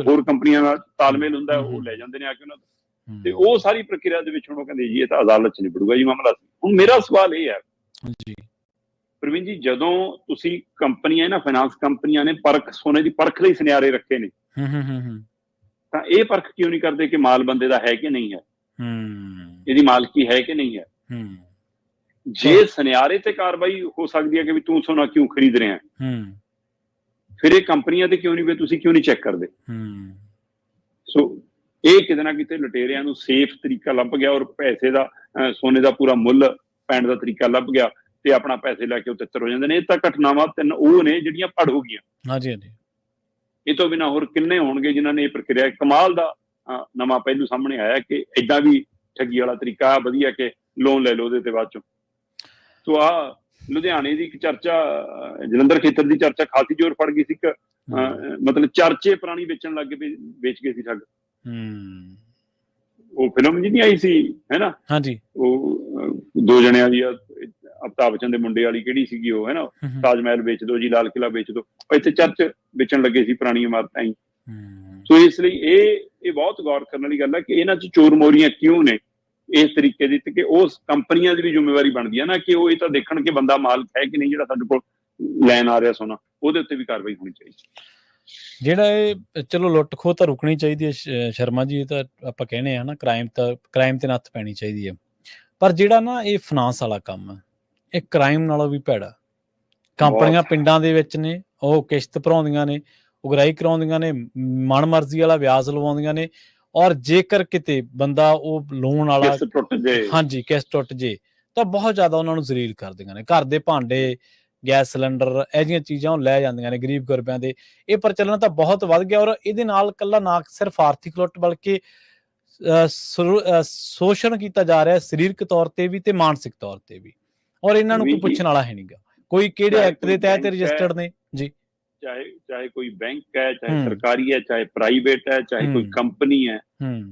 ਹੋਰ ਕੰਪਨੀਆਂ ਨਾਲ ਤਾਲਮੇਲ ਹੁੰਦਾ, ਉਹ ਲੈ ਜਾਂਦੇ ਨੇ ਆ ਕੇ ਉਹਨਾਂ ਤੋਂ। ਤੇ ਉਹ ਸਾਰੀ ਪ੍ਰਕਿਰਿਆ ਦੇ ਵਿੱਚ ਹੁਣ ਉਹ ਕਹਿੰਦੇ ਜੀ ਇਹ ਤਾਂ ਅਦਾਲਤ 'ਚ ਨਿਬੜੂਗਾ ਜੀ ਮਾਮਲਾ। ਹੁਣ ਮੇਰਾ ਸਵਾਲ ਇਹ ਹੈ ਪ੍ਰਵੀਨ ਜੀ, ਜਦੋਂ ਤੁਸੀਂ ਕੰਪਨੀਆਂ ਨਾ, ਫਾਈਨਾਂਸ ਕੰਪਨੀਆਂ ਨੇ ਸੋਨੇ ਦੀ ਪਰਖ ਲਈ ਸੁਨਿਆਰੇ ਰੱਖੇ ਨੇ, ਤਾਂ ਇਹ ਪਰਖ ਕਿਉਂ ਨਹੀਂ ਕਰਦੇ ਕਿ ਮਾਲ ਬੰਦੇ ਦਾ ਹੈ ਕਿ ਨਹੀਂ ਹੈ, ਇਹਦੀ ਮਾਲਕੀ ਹੈ ਕਿ ਨਹੀਂ ਹੈ। ਜੇ ਸੁਨਿਆਰੇ ਤੇ ਕਾਰਵਾਈ ਹੋ ਸਕਦੀ ਹੈ ਕਿ ਵੀ ਤੂੰ ਸੋਨਾ ਕਿਉਂ ਖਰੀਦ ਰਿਹਾ, ਫਿਰ ਇਹ ਕੰਪਨੀਆਂ ਤੇ ਕਿਉਂ ਨਹੀਂ, ਵੀ ਤੁਸੀਂ ਕਿਉਂ ਨਹੀਂ ਚੈੱਕ ਕਰਦੇ। ਸੋ ਇਹ ਕਿਤੇ ਨਾ ਕਿਤੇ ਲੁਟੇਰਿਆਂ ਨੂੰ ਸੇਫ ਤਰੀਕਾ ਲੱਭ ਗਿਆ, ਔਰ ਪੈਸੇ ਦਾ, ਸੋਨੇ ਦਾ ਪੂਰਾ ਮੁੱਲ ਪੈਣ ਦਾ ਤਰੀਕਾ ਲੱਭ ਗਿਆ, ਤੇ ਆਪਣਾ ਪੈਸੇ ਲੈ ਕੇ ਉਹ ਤਿੱਤਰ ਹੋ ਜਾਂਦੇ ਨੇ। ਇਹ ਤਾਂ ਘਟਨਾਵਾਂ 3 ਉਹ ਨੇ ਜਿਹੜੀਆਂ ਪੜ ਹੋ ਗਈਆਂ। ਹਾਂਜੀ ਹਾਂਜੀ। ਇਹ ਤੋਂ ਬਿਨਾਂ ਹੋਰ ਕਿੰਨੇ ਹੋਣਗੇ ਜਿਨ੍ਹਾਂ ਨੇ ਇਹ ਪ੍ਰਕਿਰਿਆ, ਕਮਾਲ ਦਾ ਨਵਾਂ ਪਹਿਲੂ ਸਾਹਮਣੇ ਆਇਆ ਕਿ ਏਦਾਂ ਵੀ ਠੱਗੀ ਵਾਲਾ ਤਰੀਕਾ ਵਧੀਆ ਕਿ ਲੋਨ ਲੈ ਲਓ ਉਹਦੇ ਤੇ ਬਾਅਦ ਚੋਂ। ਸੋ ਆ ਲੁਧਿਆਣੇ ਦੀ ਇੱਕ ਚਰਚਾ, ਜਲੰਧਰ ਖੇਤਰ ਦੀ ਚਰਚਾ ਖਾਸੀ ਜ਼ੋਰ ਫੜ ਗਈ ਸੀ। ਮਤਲਬ ਚਰਚੇ ਪੁਰਾਣੀ ਵੇਚਣ ਲੱਗ ਗਏ, ਵੇਚ ਗਏ ਸੀ ਠੱਗ। ਉਹ ਫਿਲਮ ਜਿਹੀ ਆਈ ਸੀ ਹੈ ਨਾ, ਹਾਂਜੀ, ਉਹ 2 ਜਣਿਆਂ ਦੀ, ਅਮਿਤਾਭ ਬੱਚਨ ਦੇ ਮੁੰਡੇ ਵਾਲੀ, ਕਿਹੜੀ ਸੀਗੀ ਉਹ, ਹੈ ਨਾ, ਤਾਜ ਮਹਿਲ ਵੇਚ ਦੋ ਜੀ, ਲਾਲ ਕਿਲ੍ਹਾ ਵੇਚ ਦੋ। ਇੱਥੇ ਚਰਚ ਵੇਚਣ ਲੱਗੇ ਸੀ ਪੁਰਾਣੀ ਇਮਾਰਤਾਂ ਹੀ। ਸੋ ਇਸ ਲਈ ਇਹ ਬਹੁਤ ਗੌਰ ਕਰਨ ਵਾਲੀ ਗੱਲ ਹੈ ਕਿ ਇਹਨਾਂ 'ਚ ਚੋਰ ਮੋਰੀਆਂ ਕਿਉਂ ਨੇ ਇਸ ਤਰੀਕੇ ਦੀ, ਕਿ ਉਸ ਕੰਪਨੀਆਂ ਦੀ ਵੀ ਜ਼ਿੰਮੇਵਾਰੀ ਬਣਦੀ ਹੈ ਨਾ ਕਿ ਉਹ ਇਹ ਤਾਂ ਦੇਖਣ ਕਿ ਬੰਦਾ ਮਾਲਕ ਹੈ ਕਿ ਨਹੀਂ, ਜਿਹੜਾ ਸਾਡੇ ਕੋਲ ਲੈਣ ਆ ਰਿਹਾ ਸੋਨਾ, ਉਹਦੇ ਉੱਤੇ ਵੀ ਕਾਰਵਾਈ ਹੋਣੀ ਚਾਹੀਦੀ। ਜਿਹੜਾ ਇਹ ਚਲੋ ਲੁੱਟ ਖੋਹ ਤਾਂ ਰੁਕਣੀ ਚਾਹੀਦੀ ਹੈ ਸ਼ਰਮਾ ਜੀ, ਇਹ ਤਾਂ ਆਪਾਂ ਕਹਿੰਦੇ ਹਾਂ ਨਾ, ਕ੍ਰਾਈਮ ਤੇ ਨੱਥ ਪੈਣੀ ਚਾਹੀਦੀ ਹੈ। ਪਰ ਜਿਹੜਾ ਨਾ ਇਹ ਫਾਈਨਾਂਸ ਵਾਲਾ ਕੰਮ ਹੈ, ਇਹ ਕ੍ਰਾਈਮ ਨਾਲੋਂ ਵੀ ਭੈੜਾ। ਕੰਪਨੀਆਂ ਪਿੰਡਾਂ ਦੇ ਵਿੱਚ ਨੇ, ਉਹ ਕਿਸ਼ਤ ਭਰਾਉਂਦੀਆਂ ਨੇ, ਉਗਰਾਹੀ ਕਰਾਉਂਦੀਆਂ ਨੇ, ਮਨ ਮਰਜ਼ੀ ਵਾਲਾ ਵਿਆਜ ਲਵਾਉਂਦੀਆਂ ਨੇ, ਔਰ ਜੇਕਰ ਕਿਤੇ ਬੰਦਾ ਉਹ ਲੋਨ ਵਾਲਾ, ਹਾਂਜੀ, ਕਿਸ਼ਤ ਟੁੱਟ ਜੇ ਤਾਂ ਬਹੁਤ ਜ਼ਿਆਦਾ ਉਹਨਾਂ ਨੂੰ ਜ਼ਲੀਲ ਕਰਦੀਆਂ ਨੇ। ਘਰ ਦੇ ਭਾਂਡੇ, ਗੈਸ ਸਿਲੰਡਰ, ਇਹੋ ਜਿਹੀਆਂ ਚੀਜ਼ਾਂ ਉਹ ਲੈ ਜਾਂਦੀਆਂ ਨੇ ਗਰੀਬ ਗੁਰਬਿਆਂ ਦੇ। ਇਹ ਪ੍ਰਚਲਨ ਤਾਂ ਬਹੁਤ ਵੱਧ ਗਿਆ, ਔਰ ਇਹਦੇ ਨਾਲ ਇਕੱਲਾ ਨਾ ਸਿਰਫ ਆਰਥਿਕ ਲੁੱਟ ਬਲਕਿ ਸ਼ੋਸ਼ਣ ਕੀਤਾ ਜਾ ਰਿਹਾ, ਸਰੀਰਕ ਤੌਰ ਤੇ ਵੀ ਤੇ ਮਾਨਸਿਕ ਤੌਰ ਤੇ ਵੀ। ਔਰ ਇਹਨਾਂ ਨੂੰ ਕੋਈ ਪੁੱਛਣ ਵਾਲਾ ਹੈ ਨਹੀਂਗਾ, ਕੋਈ ਕਿਹੜੇ ਐਕਟ ਦੇ ਤਹਿਤ ਰਜਿਸਟਰਡ ਨੇ ਜੀ। ਚਾਹੇ ਕੋਈ ਬੈਂਕ ਹੈ, ਚਾਹੇ ਸਰਕਾਰੀ ਹੈ, ਚਾਹੇ ਪ੍ਰਾਈਵੇਟ ਹੈ, ਚਾਹੇ ਕੋਈ ਕੰਪਨੀ ਹੈ,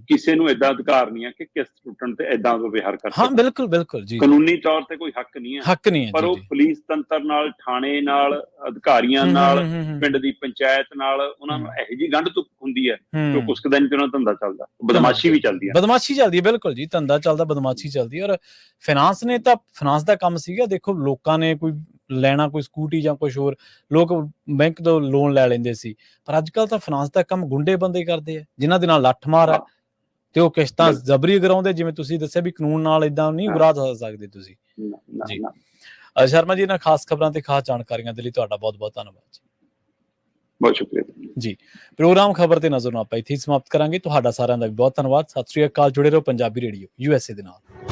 ਕਿਸੇ ਨੂੰ ਏਦਾਂ ਅਧਿਕਾਰ ਨਹੀਂ ਹੈ ਕਿ ਕਿਸ਼ਤ ਟੁੱਟਣ ਤੇ ਏਦਾਂ ਵਿਵਹਾਰ ਕਰ ਸਕਦਾ। ਬਿਲਕੁਲ ਬਿਲਕੁਲ ਜੀ, ਕਾਨੂੰਨੀ ਤੌਰ ਤੇ ਕੋਈ ਹੱਕ ਨਹੀਂ ਹੈ, ਪਰ ਉਹ ਪੁਲਿਸ ਤੰਤਰ ਨਾਲ, ਥਾਣੇ ਨਾਲ, ਅਧਿਕਾਰੀਆਂ ਨਾਲ, ਪਿੰਡ ਦੀ ਪੰਚਾਇਤ ਨਾਲ ਉਹਨਾਂ ਨੂੰ ਇਹੋ ਜਿਹੀ ਗੰਢ ਤੁਕ ਹੁੰਦੀ ਹੈ ਕਿ ਉਹ ਕੁਛ ਕੁ ਦਿਨ ਚ ਉਹਨਾਂ ਦਾ ਧੰਦਾ ਚੱਲਦਾ, ਬਦਮਾਸ਼ੀ ਵੀ ਚੱਲਦੀ ਹੈ। ਬਦਮਾਸ਼ੀ ਚੱਲਦੀ ਹੈ, ਬਿਲਕੁਲ ਜੀ, ਧੰਦਾ ਚੱਲਦਾ, ਬਦਮਾਸ਼ੀ ਚੱਲਦੀ ਹੈ। ਔਰ ਫਾਈਨਾਂਸ ਨੇ ਤਾਂ, ਫਾਈਨਾਂਸ ਦਾ ਕੰਮ ਸੀਗਾ, ਦੇਖੋ ਲੋਕਾਂ ਨੇ ਕੋਈ ਲੈਣਾ, ਕੋਈ ਸਕੂਟੀ ਜਾਂ ਕੁਛ ਹੋਰ, ਲੋਕ ਬੈਂਕ ਤੋਂ ਲੋਨ ਲੈ ਲੈਂਦੇ ਸੀ। ਪਰ ਅੱਜ ਕੱਲ੍ਹ ਤਾਂ ਫਾਈਨਾਂਸ ਦਾ ਕੰਮ ਗੁੰਡੇ ਬੰਦੇ ਕਰਦੇ ਆ, ਜਿਨ੍ਹਾਂ ਦੇ ਨਾਲ ਲੱਠ ਮਾਰ ਹੈ, ਤੇ ਉਹ ਕਿਸ਼ਤਾਂ ਜ਼ਬਰੀ ਕਰਾਉਂਦੇ। ਜਿਵੇਂ ਤੁਸੀਂ ਦੱਸਿਆ ਵੀ ਕਾਨੂੰਨ ਨਾਲ ਏਦਾਂ ਨਹੀਂ ਉਗਰਾ ਸਕਦੇ ਤੁਸੀਂ ਜੀ। ਸ਼ਰਮਾ ਜੀ, ਇਹਨਾਂ ਖਾਸ ਖਬਰਾਂ ਤੇ ਖਾਸ ਜਾਣਕਾਰੀਆਂ ਦੇ ਲਈ ਤੁਹਾਡਾ ਬਹੁਤ ਬਹੁਤ ਧੰਨਵਾਦ ਜੀ। ਬਹੁਤ ਸ਼ੁਕਰੀਆ ਜੀ। ਪ੍ਰੋਗਰਾਮ ਖਬਰ ਤੇ ਨਜ਼ਰ ਨੂੰ ਆਪਾਂ ਇੱਥੇ ਹੀ ਸਮਾਪਤ ਕਰਾਂਗੇ। ਤੁਹਾਡਾ ਸਾਰਿਆਂ ਦਾ ਵੀ ਬਹੁਤ ਧੰਨਵਾਦ। ਸਤਿ ਸ੍ਰੀ ਅਕਾਲ। ਜੁੜੇ ਰਹੋ ਪੰਜਾਬੀ ਰੇਡੀਓ USA ਦੇ ਨਾਲ।